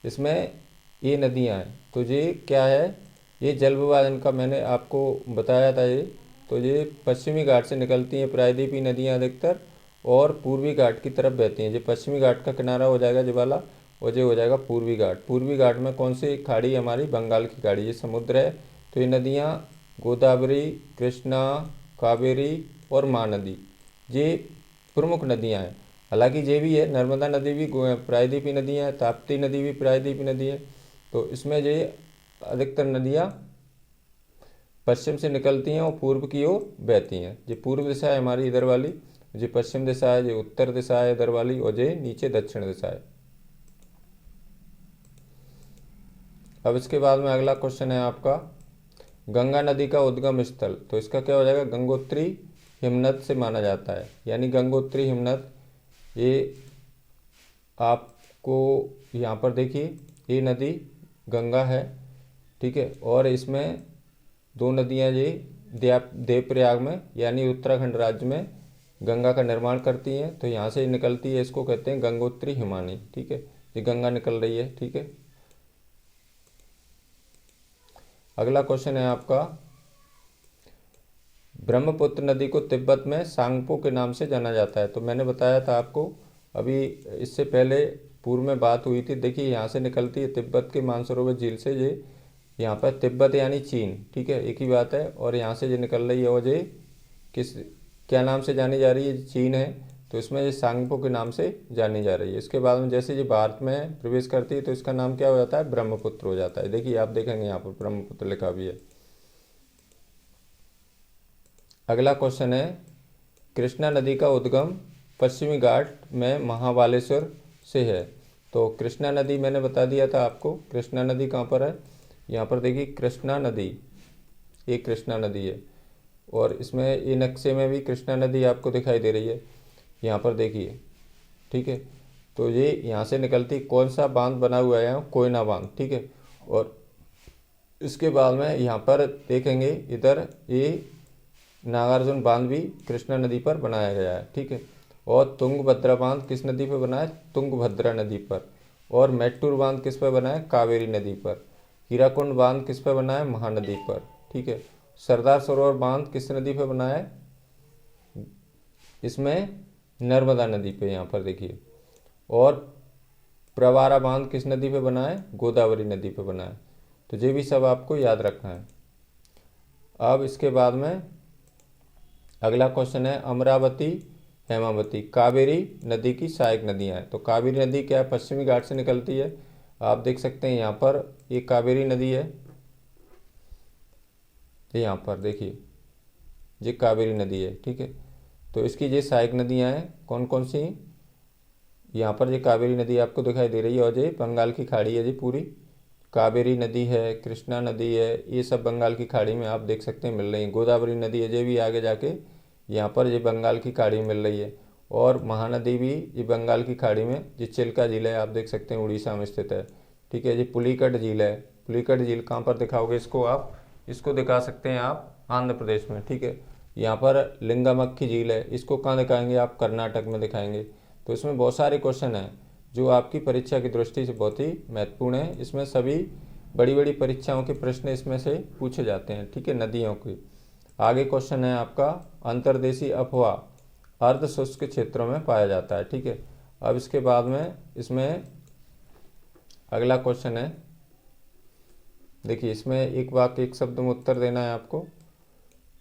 इसमें ये नदियाँ हैं, तो ये क्या है, ये जल विभाजन का मैंने आपको बताया था ये। तो ये पश्चिमी घाट से निकलती हैं प्रायद्वीपी नदियाँ अधिकतर, और पूर्वी घाट की तरफ बहती हैं। ये पश्चिमी घाट का किनारा हो जाएगा ये वाला, और ये हो जाएगा पूर्वी घाट। पूर्वी घाट में कौन सी खाड़ी, हमारी बंगाल की खाड़ी, ये समुद्र है। तो ये नदियाँ गोदावरी, कृष्णा, कावेरी और महानदी, ये प्रमुख नदियाँ हैं। हालांकि ये भी है, नर्मदा नदी भी प्रायद्वीपी नदी है, ताप्ती नदी भी प्रायद्वीपी नदी है। तो इसमें ये अधिकतर नदियाँ पश्चिम से निकलती हैं और पूर्व की ओर बहती हैं। ये पूर्व दिशा है हमारी इधर वाली, ये पश्चिम दिशा है, ये उत्तर दिशा है इधर वाली, और ये नीचे दक्षिण दिशा है। अब इसके बाद में अगला क्वेश्चन है आपका, गंगा नदी का उद्गम स्थल। तो इसका क्या हो जाएगा, गंगोत्री हिमनद से माना जाता है, यानी गंगोत्री हिमनद। ये आपको यहाँ पर देखिए ये नदी गंगा है, ठीक है, और इसमें 2 नदियाँ ये देवप्रयाग में यानी उत्तराखंड राज्य में गंगा का निर्माण करती हैं। तो यहाँ से निकलती है, इसको कहते हैं गंगोत्री हिमानी, ठीक है, ये गंगा निकल रही है, ठीक है। अगला क्वेश्चन है आपका, ब्रह्मपुत्र नदी को तिब्बत में सांगपो के नाम से जाना जाता है। तो मैंने बताया था आपको अभी, इससे पहले पूर्व में बात हुई थी। देखिए यहाँ से निकलती है तिब्बत के मानसरोवर झील से, ये यहाँ पर तिब्बत यानी चीन, ठीक है, एक ही बात है। और यहाँ से जो निकल रही है वो ये क्या नाम से जानी जा रही है, चीन है। तो इसमें ये सांगपो के नाम से जानी जा रही है। इसके बाद में जैसे ये भारत में प्रवेश करती है तो इसका नाम क्या हो जाता है, ब्रह्मपुत्र हो जाता है। देखिए आप देखेंगे यहाँ पर ब्रह्मपुत्र लिखा भी है। अगला क्वेश्चन है, कृष्णा नदी का उद्गम पश्चिमी घाट में महाबालेश्वर से है। तो कृष्णा नदी मैंने बता दिया था आपको, कृष्णा नदी कहाँ पर है, यहाँ पर देखिए कृष्णा नदी, ये कृष्णा नदी है, और इसमें ये नक्शे में भी कृष्णा नदी आपको दिखाई दे रही है, यहाँ पर देखिए, ठीक है। तो ये यहाँ से निकलती, कौन सा बांध बना हुआ है यहाँ, कोयना बांध, ठीक है। और इसके बाद में यहाँ पर देखेंगे इधर ये नागार्जुन बांध भी कृष्णा नदी पर बनाया गया है, ठीक है। और तुंगभद्रा बांध किस नदी पर बना है, तुंगभद्रा नदी पर। और मेट्टूर बांध किस पर बना है, कावेरी नदी पर। हीराकुंड बांध किस पर बना है, महानदी पर, ठीक है। सरदार सरोवर बांध किस नदी पर बना है, इसमें नर्मदा नदी पे, यहाँ पर देखिए। और प्रवारा बांध किस नदी पे बना है, गोदावरी नदी पे बना है। तो ये भी सब आपको याद रखना है। अब इसके बाद में अगला क्वेश्चन है, अमरावती, हेमावती, कावेरी नदी की सहायक नदियाँ हैं। तो कावेरी नदी क्या है, पश्चिमी घाट से निकलती है। आप देख सकते हैं यहाँ पर ये कावेरी नदी है, ये यहाँ पर देखिए ये कावेरी नदी है, ठीक है। तो इसकी ये सहायक नदियाँ हैं कौन कौन सी, यहाँ पर ये कावेरी नदी आपको दिखाई दे रही है, और ये बंगाल की खाड़ी है, ये पूरी कावेरी नदी है, कृष्णा नदी है, ये सब बंगाल की खाड़ी में आप देख सकते हैं मिल रही है। गोदावरी नदी है, ये भी आगे जाके यहाँ पर ये बंगाल की खाड़ी में मिल रही है। और महानदी भी ये बंगाल की खाड़ी में, ये चिल्का झील है, आप देख सकते हैं उड़ीसा में स्थित है, ठीक है। ये पुलिकट झील है, पुलिकट झील कहाँ पर दिखाओगे इसको, आप इसको दिखा सकते हैं आप आंध्र प्रदेश में, ठीक है। यहाँ पर लिंगामक्खी झील है, इसको कहाँ दिखाएंगे आप, कर्नाटक में दिखाएंगे। तो इसमें बहुत सारे क्वेश्चन हैं जो आपकी परीक्षा की दृष्टि से बहुत ही महत्वपूर्ण है। इसमें सभी बड़ी बड़ी परीक्षाओं के प्रश्न इसमें से पूछे जाते हैं, ठीक है, नदियों की। आगे क्वेश्चन है आपका, अंतर्देशीय अफवाह अर्ध शुष्क क्षेत्रों में पाया जाता है, ठीक है। अब इसके बाद में इसमें अगला क्वेश्चन है, देखिए इसमें एक वाक्य एक शब्द में उत्तर देना है आपको।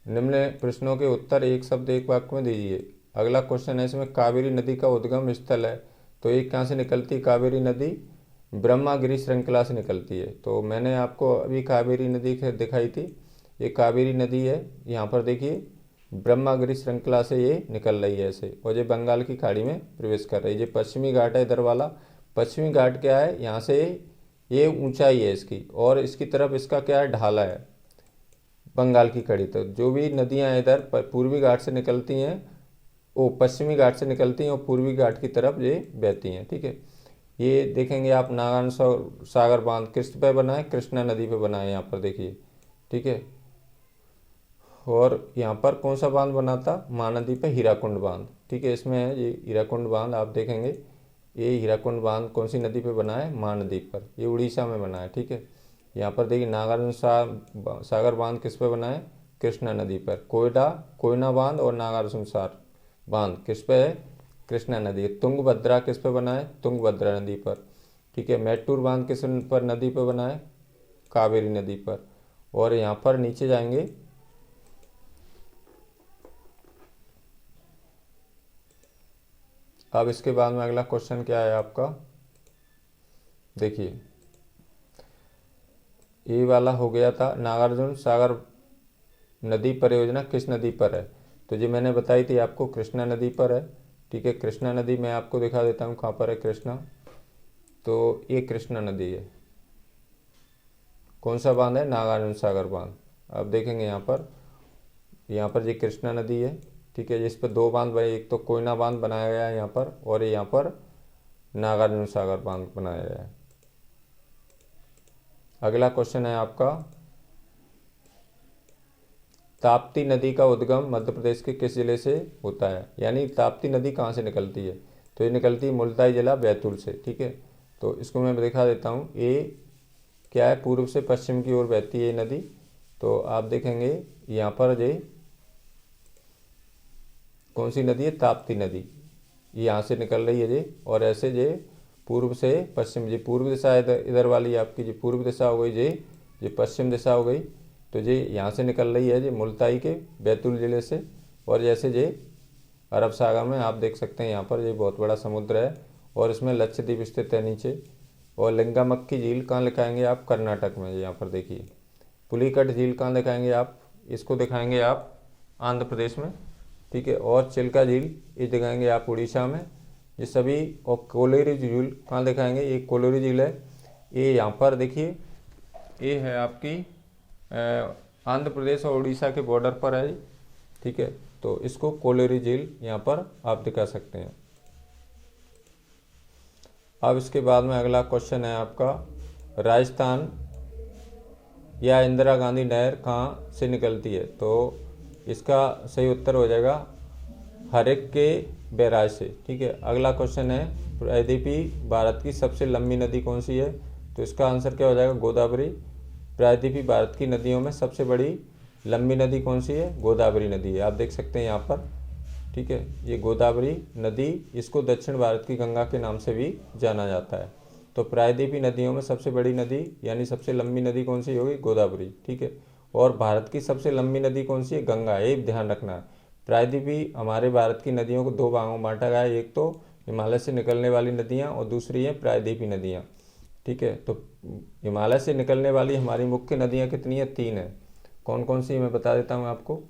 निम्न प्रश्नों के उत्तर एक शब्द एक वाक्य में दीजिए। अगला क्वेश्चन है इसमें कावेरी नदी का उद्गम स्थल है, तो ये कहाँ से निकलती है कावेरी नदी? ब्रह्मागिरी श्रृंखला से निकलती है। तो मैंने आपको अभी कावेरी नदी दिखाई थी, ये कावेरी नदी है, यहाँ पर देखिए ब्रह्मागिरी श्रृंखला से ये निकल रही है ऐसे, और ये बंगाल की खाड़ी में प्रवेश कर रही है। ये पश्चिमी घाट है इधर वाला, पश्चिमी घाट क्या है, यहाँ से ये ऊंचाई है इसकी, और इसकी तरफ इसका क्या है, ढाला है बंगाल की खाड़ी। तो जो भी नदियाँ इधर पूर्वी घाट से निकलती हैं वो पश्चिमी घाट से निकलती हैं और पूर्वी घाट की तरफ ये बहती हैं, ठीक है। ये देखेंगे आप नागार्जुन सागर बांध किस पे बना है, कृष्णा नदी पे बना है, यहाँ पर देखिए, ठीक है। और यहाँ पर कौन सा बांध बना था, महानदी पे हीराकुंड बांध, ठीक है। इसमें है ये हीराकुंड बांध, आप देखेंगे ये हीराकुंड बांध कौन सी नदी पे बना है, महानदी पर, ये उड़ीसा में बना है, ठीक है। यहाँ पर देखिए नागार्जुन सागर बांध किस पे बना है, कृष्णा नदी पर। कोयना बांध और नागार्जुन सागर बांध किस पे है, कृष्णा नदी। तुंगभद्रा किस पे बना है, तुंगभद्रा नदी पर, ठीक है। मैटूर बांध किस पर नदी पर बना है, कावेरी नदी पर। और यहाँ पर नीचे जाएंगे, अब इसके बाद में अगला क्वेश्चन क्या है आपका, देखिए ये वाला हो गया था, नागार्जुन सागर नदी परियोजना किस नदी पर है, तो ये मैंने बताई थी आपको, कृष्णा नदी पर है, ठीक है। कृष्णा नदी मैं आपको दिखा देता हूँ कहाँ पर है कृष्णा। तो ये कृष्णा नदी है, कौन सा बांध है, नागार्जुन सागर बांध। अब देखेंगे यहाँ पर ये कृष्णा नदी है, ठीक है। जिस पर दो बांध बने, एक तो कोयना बांध बनाया गया है यहाँ पर, और यहाँ पर नागार्जुन सागर बांध बनाया गया है। अगला क्वेश्चन है आपका, ताप्ती नदी का उद्गम मध्य प्रदेश के किस जिले से होता है, यानी ताप्ती नदी कहाँ से निकलती है, तो ये निकलती है मुल्ताई जिला बैतूल से, ठीक है। तो इसको मैं दिखा देता हूँ, ये क्या है, पूर्व से पश्चिम की ओर बहती है ये नदी। तो आप देखेंगे यहाँ पर ये कौन सी नदी है, ताप्ती नदी, ये यहाँ से निकल रही है ये, और ऐसे ये पूर्व से पश्चिम, ये पूर्व दिशा इधर वाली आपकी जो पूर्व दिशा हो गई, ये पश्चिम दिशा हो गई। तो ये यहाँ से निकल रही है ये मुल्ताई के बैतूल ज़िले से, और जैसे ये अरब सागर में आप देख सकते हैं, यहाँ पर ये बहुत बड़ा समुद्र है, और इसमें लक्षद्वीप स्थित है नीचे। और लिंगामक्की झील कहाँ दिखाएंगे आप, कर्नाटक में, यहाँ पर देखिए। पुलिकट झील कहाँ दिखाएंगे आप, इसको दिखाएंगे आप आंध्र प्रदेश में, ठीक है। और चिल्का झील ये दिखाएंगे आप उड़ीसा में, ये सभी। और कोलोरी झील कहाँ दिखाएंगे, ये कोलोरी झील है, ये यहाँ पर देखिए, ये है आपकी आंध्र प्रदेश और उड़ीसा के बॉर्डर पर है, ठीक है। तो इसको कोलोरी झील यहाँ पर आप दिखा सकते हैं। अब इसके बाद में अगला क्वेश्चन है आपका, राजस्थान या इंदिरा गांधी नहर कहाँ से निकलती है, तो इसका सही उत्तर हो जाएगा हरेक के बैराज से, ठीक है। अगला क्वेश्चन है, प्रायद्वीपी भारत की सबसे लंबी नदी कौन सी है, तो इसका आंसर क्या हो जाएगा, गोदावरी। प्रायद्वीपी भारत की नदियों में सबसे बड़ी लंबी नदी कौन सी है, गोदावरी नदी है, आप देख सकते हैं यहाँ पर, ठीक है। ये गोदावरी नदी, इसको दक्षिण भारत की गंगा के नाम से भी जाना जाता है। तो प्रायद्वीपी नदियों में सबसे बड़ी नदी यानी सबसे लंबी नदी कौन सी होगी, गोदावरी, ठीक है। और भारत की सबसे लंबी नदी कौन सी है, गंगा, ये ध्यान रखना है। प्रायद्वीपी हमारे भारत की नदियों को दो भागों में बांटा गया है, एक तो हिमालय से निकलने वाली नदियाँ और दूसरी है प्रायद्वीपी नदियाँ, ठीक है। तो हिमालय से निकलने वाली हमारी मुख्य नदियाँ कितनी है, 3 है। कौन कौन सी मैं बता देता हूँ आपको,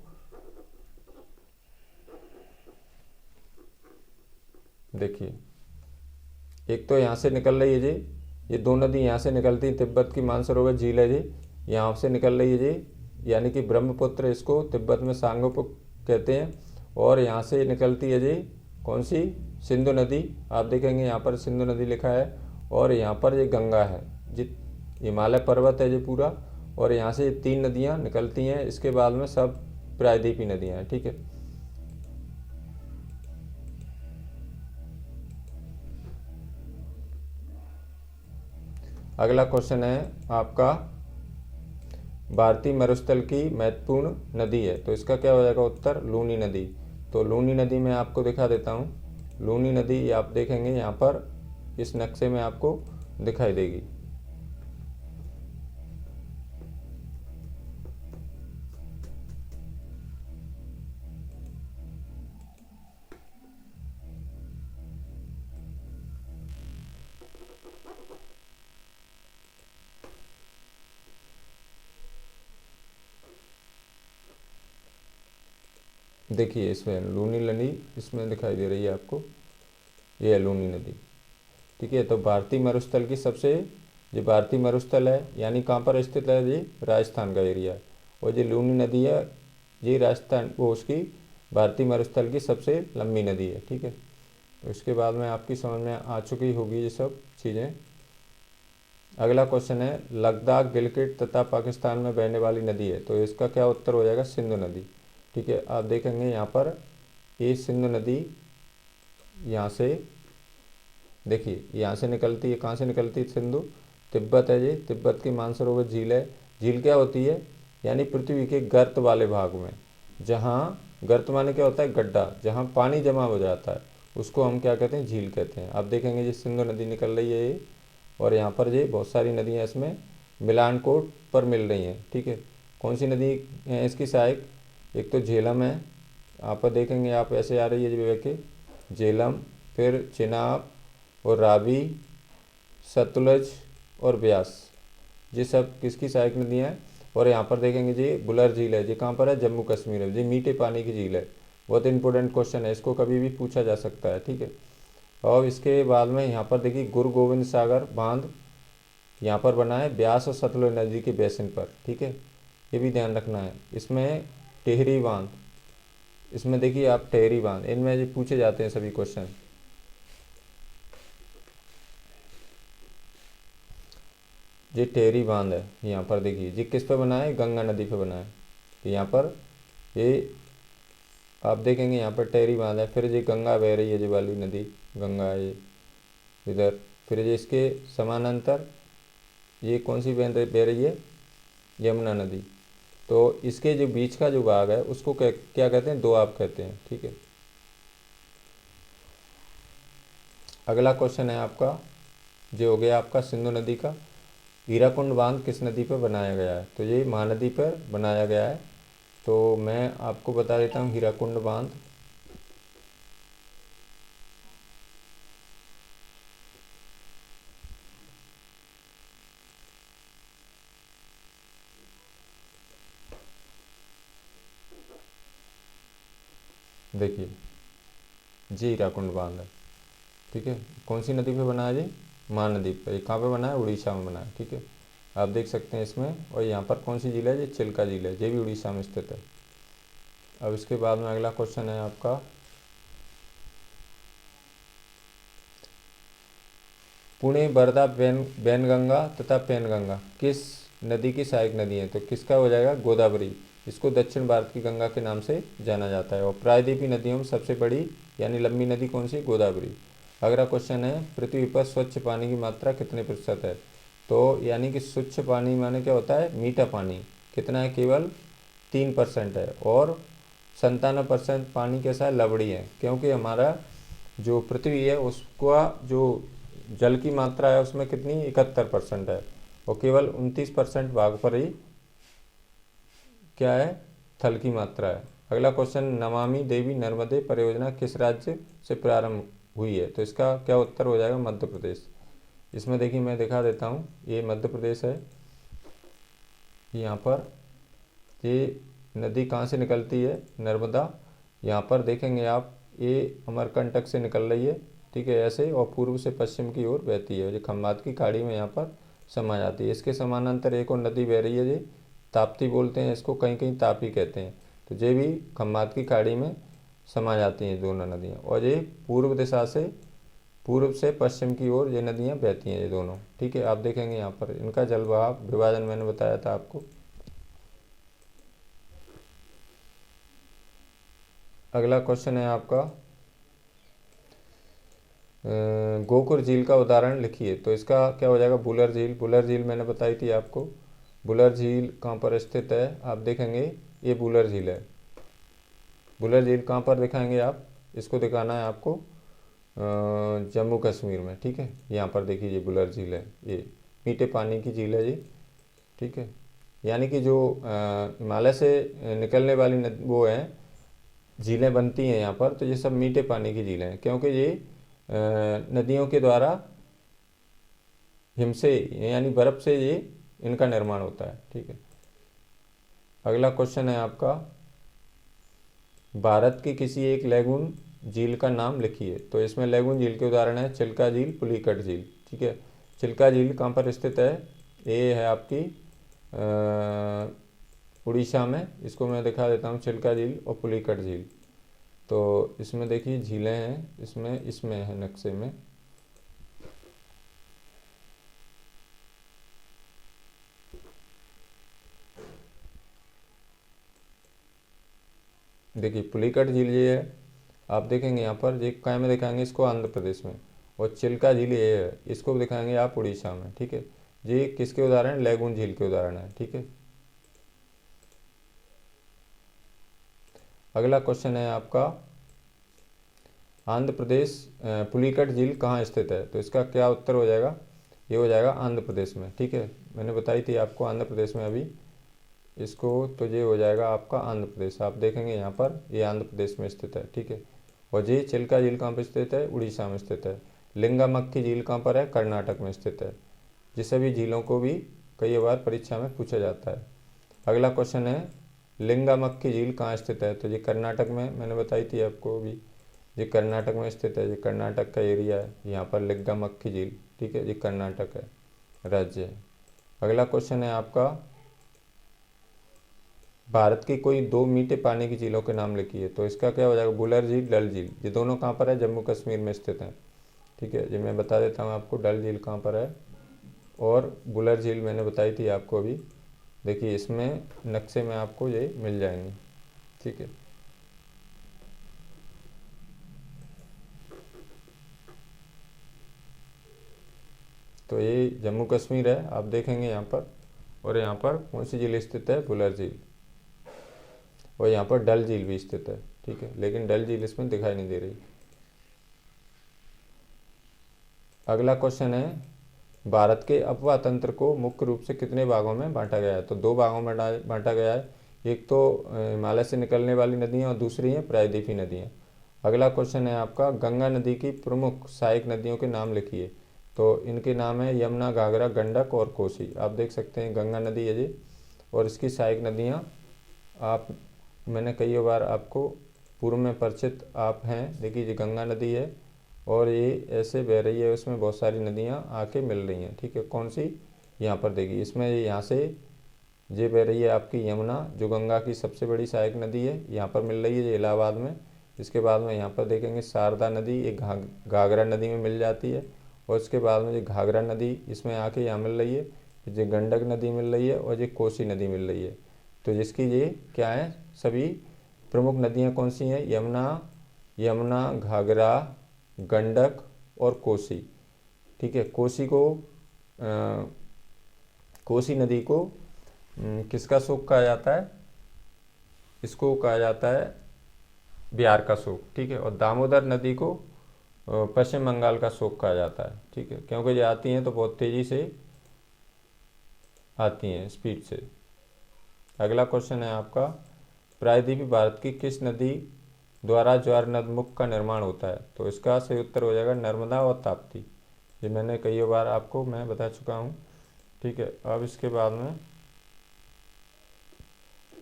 देखिए एक तो यहाँ से निकल रही है जी, ये दो नदी यहाँ से निकलती है, तिब्बत की मानसरोवर झील है जी, यहाँ से निकल रही है जी, यानी कि ब्रह्मपुत्र, इसको तिब्बत में सांगो कहते हैं। और यहाँ से निकलती है जी कौन सी, सिंधु नदी, आप देखेंगे यहाँ पर सिंधु नदी लिखा है। और यहाँ पर ये गंगा है जी, हिमालय पर्वत है जी पूरा, और यहाँ से 3 नदियाँ निकलती हैं, इसके बाद में सब प्रायद्वीपी नदियाँ हैं, ठीक है। अगला क्वेश्चन है आपका, भारतीय मरुस्थल की महत्वपूर्ण नदी है, तो इसका क्या हो जाएगा उत्तर, लूनी नदी। तो लूनी नदी मैं आपको दिखा देता हूँ, लूनी नदी आप देखेंगे यहाँ पर इस नक्शे में आपको दिखाई देगी। देखिए इसमें लूनी नदी इसमें दिखाई दे रही है आपको, ये है लूनी नदी। ठीक है, तो भारतीय मरुस्थल की सबसे, जो भारतीय मरुस्थल है यानी कहाँ पर स्थित है, ये राजस्थान का एरिया है। और जो लूनी नदी है ये राजस्थान वो उसकी भारतीय मरुस्थल की सबसे लंबी नदी है। ठीक है, तो इसके बाद में आपकी समझ में आ चुकी होगी ये सब चीज़ें। अगला क्वेश्चन है, लद्दाख, गिलगित तथा पाकिस्तान में बहने वाली नदी है, तो इसका क्या उत्तर हो जाएगा, सिंधु नदी। ठीक है, आप देखेंगे यहाँ पर ये सिंधु नदी यहाँ से, देखिए यहाँ से निकलती है, कहाँ से निकलती है, सिंधु, तिब्बत है, ये तिब्बत की मानसरोवर झील है। झील क्या होती है, यानी पृथ्वी के गर्त वाले भाग में, जहाँ गर्त माने क्या होता है, गड्ढा, जहाँ पानी जमा हो जाता है उसको हम क्या कहते हैं, झील कहते हैं। आप देखेंगे ये सिंधु नदी निकल रही है ये, और यहाँ पर ये बहुत सारी नदियाँ इसमें मिलान कोट पर मिल रही हैं। ठीक है, कौन सी नदी है इसकी सहायक, एक तो झेलम है, आप देखेंगे आप ऐसे आ रही है जो के झेलम, फिर चिनाब और रावी, सतलुज और ब्यास, ये सब किसकी सहायक नदियाँ हैं। और यहाँ पर देखेंगे जी बुलर झील है, जी कहाँ पर है, जम्मू कश्मीर है, जी मीठे पानी की झील है। बहुत इंपॉर्टेंट क्वेश्चन है, इसको कभी भी पूछा जा सकता है। ठीक है, और इसके बाद में यहाँ पर देखिए गुरु गोविंद सागर बांध यहाँ पर बना है ब्यास और सतलुज नदी के बेसिन पर। ठीक है, ये भी ध्यान रखना है। इसमें टेहरी बांध, इसमें देखिए आप टेहरी बांध, इनमें ये पूछे जाते हैं सभी क्वेश्चन। ये टेहरी बांध है, यहाँ पर देखिए ये किस पे बना है, गंगा नदी पे बना है। तो यहाँ पर ये आप देखेंगे यहाँ पर टेहरी बांध है, फिर ये गंगा बह रही है, ये वाली नदी गंगा है ये इधर, फिर ये इसके समानांतर ये कौन सी बह रही है, यमुना नदी। तो इसके जो बीच का जो भाग है उसको क्या कहते हैं, दोआब कहते हैं। ठीक है, अगला क्वेश्चन है आपका, जो हो गया आपका सिंधु नदी का। हीराकुंड बांध किस नदी पर बनाया गया है, तो ये महानदी पर बनाया गया है। तो मैं आपको बता देता हूँ हीराकुंड बांध, देखिए जी हीराकुंड बांध है। ठीक है, कौन सी नदी पे बना है जी, महानदी पर। ये कहाँ पे बना है, उड़ीसा में बना है। ठीक है, आप देख सकते हैं इसमें। और यहाँ पर कौन सी झील है, ये चिल्का झील है, ये भी उड़ीसा में स्थित है। अब इसके बाद में अगला क्वेश्चन है आपका, पुणे, वर्धा, बैनगंगा तथा पैनगंगा किस नदी की सहायक नदी है, तो किसका हो जाएगा, गोदावरी। इसको दक्षिण भारत की गंगा के नाम से जाना जाता है। और प्रायद्वीपीय नदियों में सबसे बड़ी यानी लंबी नदी कौन सी, गोदावरी। अगला क्वेश्चन है, पृथ्वी पर स्वच्छ पानी की मात्रा कितने प्रतिशत है, तो यानी कि स्वच्छ पानी माने क्या होता है, मीठा पानी कितना है, केवल 3% है। और 97% पानी कैसा है, लवड़ी है, क्योंकि हमारा जो पृथ्वी है उसका जो जल की मात्रा है उसमें कितनी, 71% है। और केवल 29% भाग पर ही क्या है, थल की मात्रा है। अगला क्वेश्चन, नमामि देवी नर्मदे परियोजना किस राज्य से प्रारंभ हुई है, तो इसका क्या उत्तर हो जाएगा, मध्य प्रदेश। इसमें देखिए मैं दिखा देता हूँ, ये मध्य प्रदेश है। यहाँ पर ये नदी कहाँ से निकलती है, नर्मदा। यहाँ पर देखेंगे आप ये अमरकंटक से निकल रही है। ठीक है, ऐसे, और पूर्व से पश्चिम की ओर बहती है, ये खम्बात की खाड़ी में यहाँ पर समा जाती है। इसके समानांतर एक और नदी बह रही है, ये ताप्ती बोलते हैं इसको, कहीं कहीं तापी कहते हैं। तो ये भी खम्बात की खाड़ी में समा जाती हैं दोनों नदियाँ। और ये पूर्व दिशा से, पूर्व से पश्चिम की ओर ये नदियाँ बहती हैं ये दोनों। ठीक है, आप देखेंगे यहाँ पर इनका जलवाब विभाजन मैंने बताया था आपको। अगला क्वेश्चन है आपका, गोकुर झील का उदाहरण लिखिए, तो इसका क्या हो जाएगा, बुलर झील। बुलर झील मैंने बताई थी आपको। बुलर झील कहाँ पर स्थित है, आप देखेंगे ये बुलर झील है। बुलर झील कहाँ पर दिखाएंगे आप, इसको दिखाना है आपको जम्मू कश्मीर में। ठीक है, यहाँ पर देखिए ये बुलर झील है, ये मीठे पानी की झील है ये। ठीक है, यानी कि जो हिमालय से निकलने वाली वो है झीलें बनती हैं यहाँ पर, तो ये सब मीठे पानी की झीलें हैं, क्योंकि ये नदियों के द्वारा हिम से यानी बर्फ़ से ये इनका निर्माण होता है। ठीक है, अगला क्वेश्चन है आपका, भारत की किसी एक लैगून झील का नाम लिखिए। तो इसमें लैगून झील के उदाहरण है चिल्का झील, पुलिकट झील। ठीक है, चिल्का झील कहाँ पर स्थित है? ये है आपकी उड़ीसा में। इसको मैं दिखा देता हूँ, चिल्का झील और पुलिकट झील। तो इसमें देखिए झीलें हैं, इसमें है नक्शे में। देखिए पुलिकट झील ये है, आप देखेंगे यहाँ पर, ये कहाँ में दिखाएंगे इसको? आंध्र प्रदेश में। और चिल्का झील ये है, इसको दिखाएंगे आप उड़ीसा में। ठीक है, ये किसके उदाहरण? लैगून झील के उदाहरण है। ठीक है, अगला क्वेश्चन है आपका, आंध्र प्रदेश पुलिकट झील कहाँ स्थित है? तो इसका क्या उत्तर हो जाएगा? ये हो जाएगा आंध्र प्रदेश में। ठीक है, मैंने बताई थी आपको आंध्र प्रदेश में अभी इसको, तो ये हो जाएगा आपका आंध्र प्रदेश। आप देखेंगे यहाँ पर, ये आंध्र प्रदेश में स्थित है। ठीक है, और ये चिल्का झील कहाँ पर स्थित है? उड़ीसा में स्थित है। लिंगामक्खी झील कहाँ पर है? कर्नाटक में स्थित है। ये सभी झीलों को भी कई बार परीक्षा में पूछा जाता है। अगला क्वेश्चन है, लिंगामक्खी झील कहाँ स्थित है? तो ये कर्नाटक में, मैंने बताई थी आपको भी, ये कर्नाटक में स्थित है। ये कर्नाटक का एरिया है, यहाँ पर लिंगामक्खी झील। ठीक है, ये कर्नाटक है, राज्य है। अगला क्वेश्चन है आपका, भारत की कोई दो मीठे पानी की झीलों के नाम लिखिए। तो इसका क्या हो जाएगा? बुलर झील, डल झील। ये दोनों कहाँ पर है? जम्मू कश्मीर में स्थित हैं। ठीक है, ये मैं बता देता हूँ आपको, डल झील कहाँ पर है और बुलर झील मैंने बताई थी आपको अभी। देखिए इसमें नक्शे में आपको ये मिल जाएंगे। ठीक है, तो ये जम्मू कश्मीर है, आप देखेंगे यहाँ पर। और यहाँ पर कौन सी झील स्थित है? बुलर झील। और यहाँ पर डल झील भी स्थित है। ठीक है, लेकिन डल झील इसमें दिखाई नहीं दे रही। अगला क्वेश्चन है, भारत के अपवाह तंत्र को मुख्य रूप से कितने भागों में बांटा गया है? तो दो भागों में बांटा गया है। एक तो हिमालय से निकलने वाली नदियाँ और दूसरी हैं प्रायद्वीपीय नदियाँ। अगला क्वेश्चन है आपका, गंगा नदी की प्रमुख सहायक नदियों के नाम लिखिए। तो इनके नाम है यमुना, घाघरा, गंडक और कोसी। आप देख सकते हैं गंगा नदी है जी, और इसकी सहायक नदियाँ आप, मैंने कई बार आपको पूर्व में परिचित आप हैं। देखिए ये गंगा नदी है और ये ऐसे बह रही है, उसमें बहुत सारी नदियाँ आके मिल रही हैं। ठीक है, कौन सी? यहाँ पर देखिए, इसमें यहाँ से ये बह रही है आपकी यमुना, जो गंगा की सबसे बड़ी सहायक नदी है, यहाँ पर मिल रही है, ये इलाहाबाद में। इसके बाद में यहाँ पर देखेंगे शारदा नदी, एक घाघरा नदी में मिल जाती है। और इसके बाद में ये घाघरा नदी इसमें आके यहाँ मिल रही है, ये गंडक नदी मिल रही है और ये कोसी नदी मिल रही है। तो जिसकी ये क्या है, सभी प्रमुख नदियाँ कौन सी हैं? यमुना, घाघरा, गंडक और कोसी। ठीक है, कोसी नदी को किसका शोक कहा जाता है? इसको कहा जाता है बिहार का शोक। ठीक है, और दामोदर नदी को पश्चिम बंगाल का शोक कहा जाता है। ठीक है, क्योंकि ये आती हैं तो बहुत तेज़ी से आती हैं, स्पीड से। अगला क्वेश्चन है आपका, प्रायद्वीपीय भारत की किस नदी द्वारा ज्वार नदमुख का निर्माण होता है? तो इसका सही उत्तर हो जाएगा नर्मदा और ताप्ती। ये मैंने कई बार आपको मैं बता चुका हूँ। ठीक है, अब इसके बाद में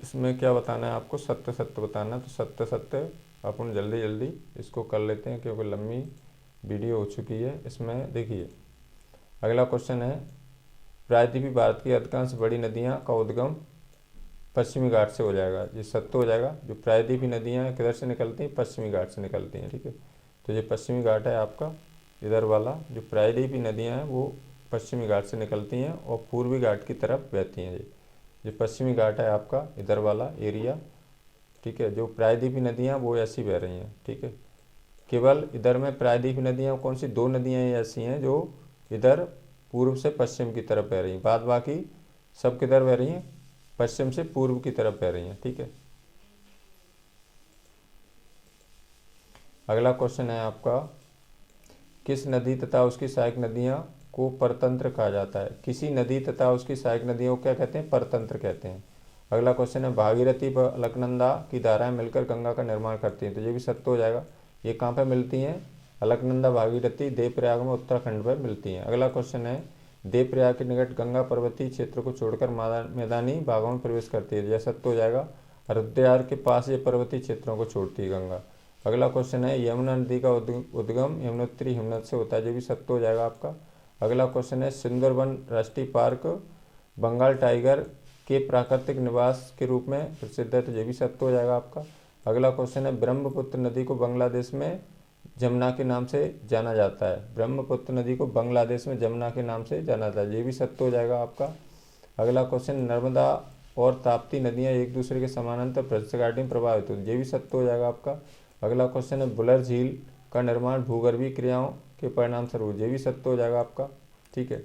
इसमें क्या बताना है आपको? सत्य सत्य बताना है। तो सत्य सत्य अपन जल्दी जल्दी इसको कर लेते हैं, क्योंकि लंबी वीडियो हो चुकी है। इसमें देखिए अगला क्वेश्चन है, प्रायद्वीपीय भारत की अधिकांश बड़ी नदियाँ का उद्गम पश्चिमी घाट से हो जाएगा। ये सत्य हो जाएगा। जो प्रायद्वीपीय नदियाँ किधर से निकलती हैं? पश्चिमी घाट से निकलती हैं। ठीक है, तो ये पश्चिमी घाट है आपका, इधर वाला। जो प्रायद्वीपीय नदियाँ हैं वो पश्चिमी घाट से निकलती हैं और पूर्वी घाट की तरफ बहती हैं। ये पश्चिमी घाट है आपका, इधर वाला एरिया। ठीक है, जो प्रायद्वीपीय नदियाँ वो ऐसी बह रही हैं। ठीक है, केवल इधर में प्रायद्वीपीय नदियाँ कौन सी? दो नदियाँ ऐसी हैं जो इधर पूर्व से पश्चिम की तरफ बह रही हैं, बाद बाकी सब किधर बह रही हैं? पश्चिम से पूर्व की तरफ बह रही हैं। ठीक है, अगला क्वेश्चन है आपका, किस नदी तथा उसकी सहायक नदियाँ को परतंत्र कहा जाता है? किसी नदी तथा उसकी सहायक नदियों को क्या कहते हैं? परतंत्र कहते हैं। अगला क्वेश्चन है, भागीरथी व अलकनंदा की धाराएं मिलकर गंगा का निर्माण करती हैं। तो ये भी सत्य हो जाएगा। ये कहाँ पर मिलती हैं? अलकनंदा, भागीरथी देवप्रयाग में उत्तराखंड पर मिलती हैं। अगला क्वेश्चन है, देवप्रयाग के निकट गंगा पर्वतीय क्षेत्र को छोड़कर मैदानी भागों में प्रवेश करती है। यह सत्य हो जाएगा। हरिद्वार के पास ये पर्वतीय क्षेत्रों को छोड़ती है गंगा। अगला क्वेश्चन है यमुना नदी का उद्गम यमुनोत्री हिमनद से होता है, ये भी सत्य हो जाएगा आपका। अगला क्वेश्चन है सुंदरबन राष्ट्रीय पार्क बंगाल टाइगर के प्राकृतिक निवास के रूप में प्रसिद्ध है, तो ये भी सत्य हो जाएगा आपका। अगला क्वेश्चन है ब्रह्मपुत्र नदी को बांग्लादेश में जमुना के नाम से जाना जाता है, ब्रह्मपुत्र नदी को बांग्लादेश में जमुना के नाम से जाना जाता है, ये भी सत्य हो जाएगा आपका। अगला क्वेश्चन नर्मदा और ताप्ती नदियाँ एक दूसरे के समानांतर प्रस्थकाठी में प्रभावित होती है, ये भी सत्य हो जाएगा आपका। अगला क्वेश्चन है बुलर झील का निर्माण भूगर्भीय क्रियाओं के परिणाम स्वरूप, ये भी सत्य हो जाएगा आपका। ठीक है,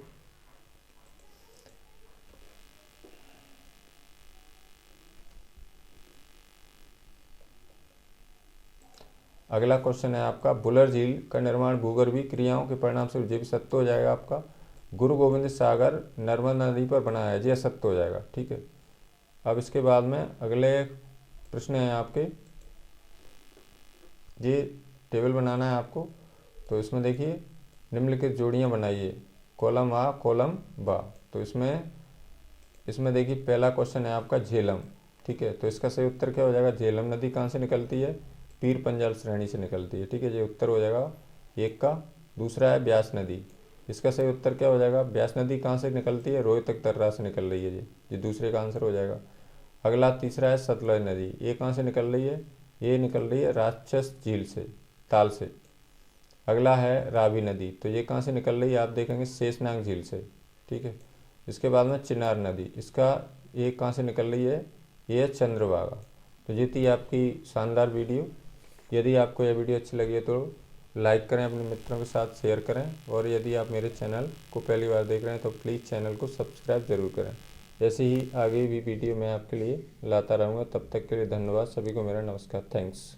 अगला क्वेश्चन है आपका बुलर झील का निर्माण भूगर्भीय क्रियाओं के परिणाम स्वरूप, ये भी सत्य हो जाएगा आपका। गुरु गोविंद सागर नर्मदा नदी पर बना है, ये सत्य हो जाएगा। ठीक है, अब इसके बाद में अगले प्रश्न है आपके, ये टेबल बनाना है आपको, तो इसमें देखिए निम्नलिखित जोड़ियाँ बनाइए, कॉलम आ कॉलम बा। तो इसमें देखिए पहला क्वेश्चन है आपका झेलम। ठीक है, तो इसका सही उत्तर क्या हो जाएगा, झेलम नदी कहाँ से निकलती है, पीर पंजाल श्रेणी से निकलती है। ठीक है, ये उत्तर हो जाएगा एक का। दूसरा है ब्यास नदी, इसका सही उत्तर क्या हो जाएगा, ब्यास नदी कहाँ से निकलती है, रोहतक दर्रा से निकल रही है, ये दूसरे का आंसर हो जाएगा। अगला तीसरा है सतलज नदी, ये कहाँ से निकल रही है, ये निकल रही है राक्षस झील से, ताल से। अगला है रावी नदी, तो ये कहाँ से निकल रही है, आप देखेंगे शेषनाग झील से। ठीक है, इसके बाद में चिनार नदी, इसका ये कहाँ से निकल रही है, ये है चंद्रभागा। तो ये थी आपकी शानदार वीडियो। यदि आपको यह वीडियो अच्छी लगी है तो लाइक करें, अपने मित्रों के साथ शेयर करें, और यदि आप मेरे चैनल को पहली बार देख रहे हैं तो प्लीज़ चैनल को सब्सक्राइब जरूर करें। ऐसे ही आगे भी वीडियो मैं आपके लिए लाता रहूँगा। तब तक के लिए धन्यवाद, सभी को मेरा नमस्कार, थैंक्स।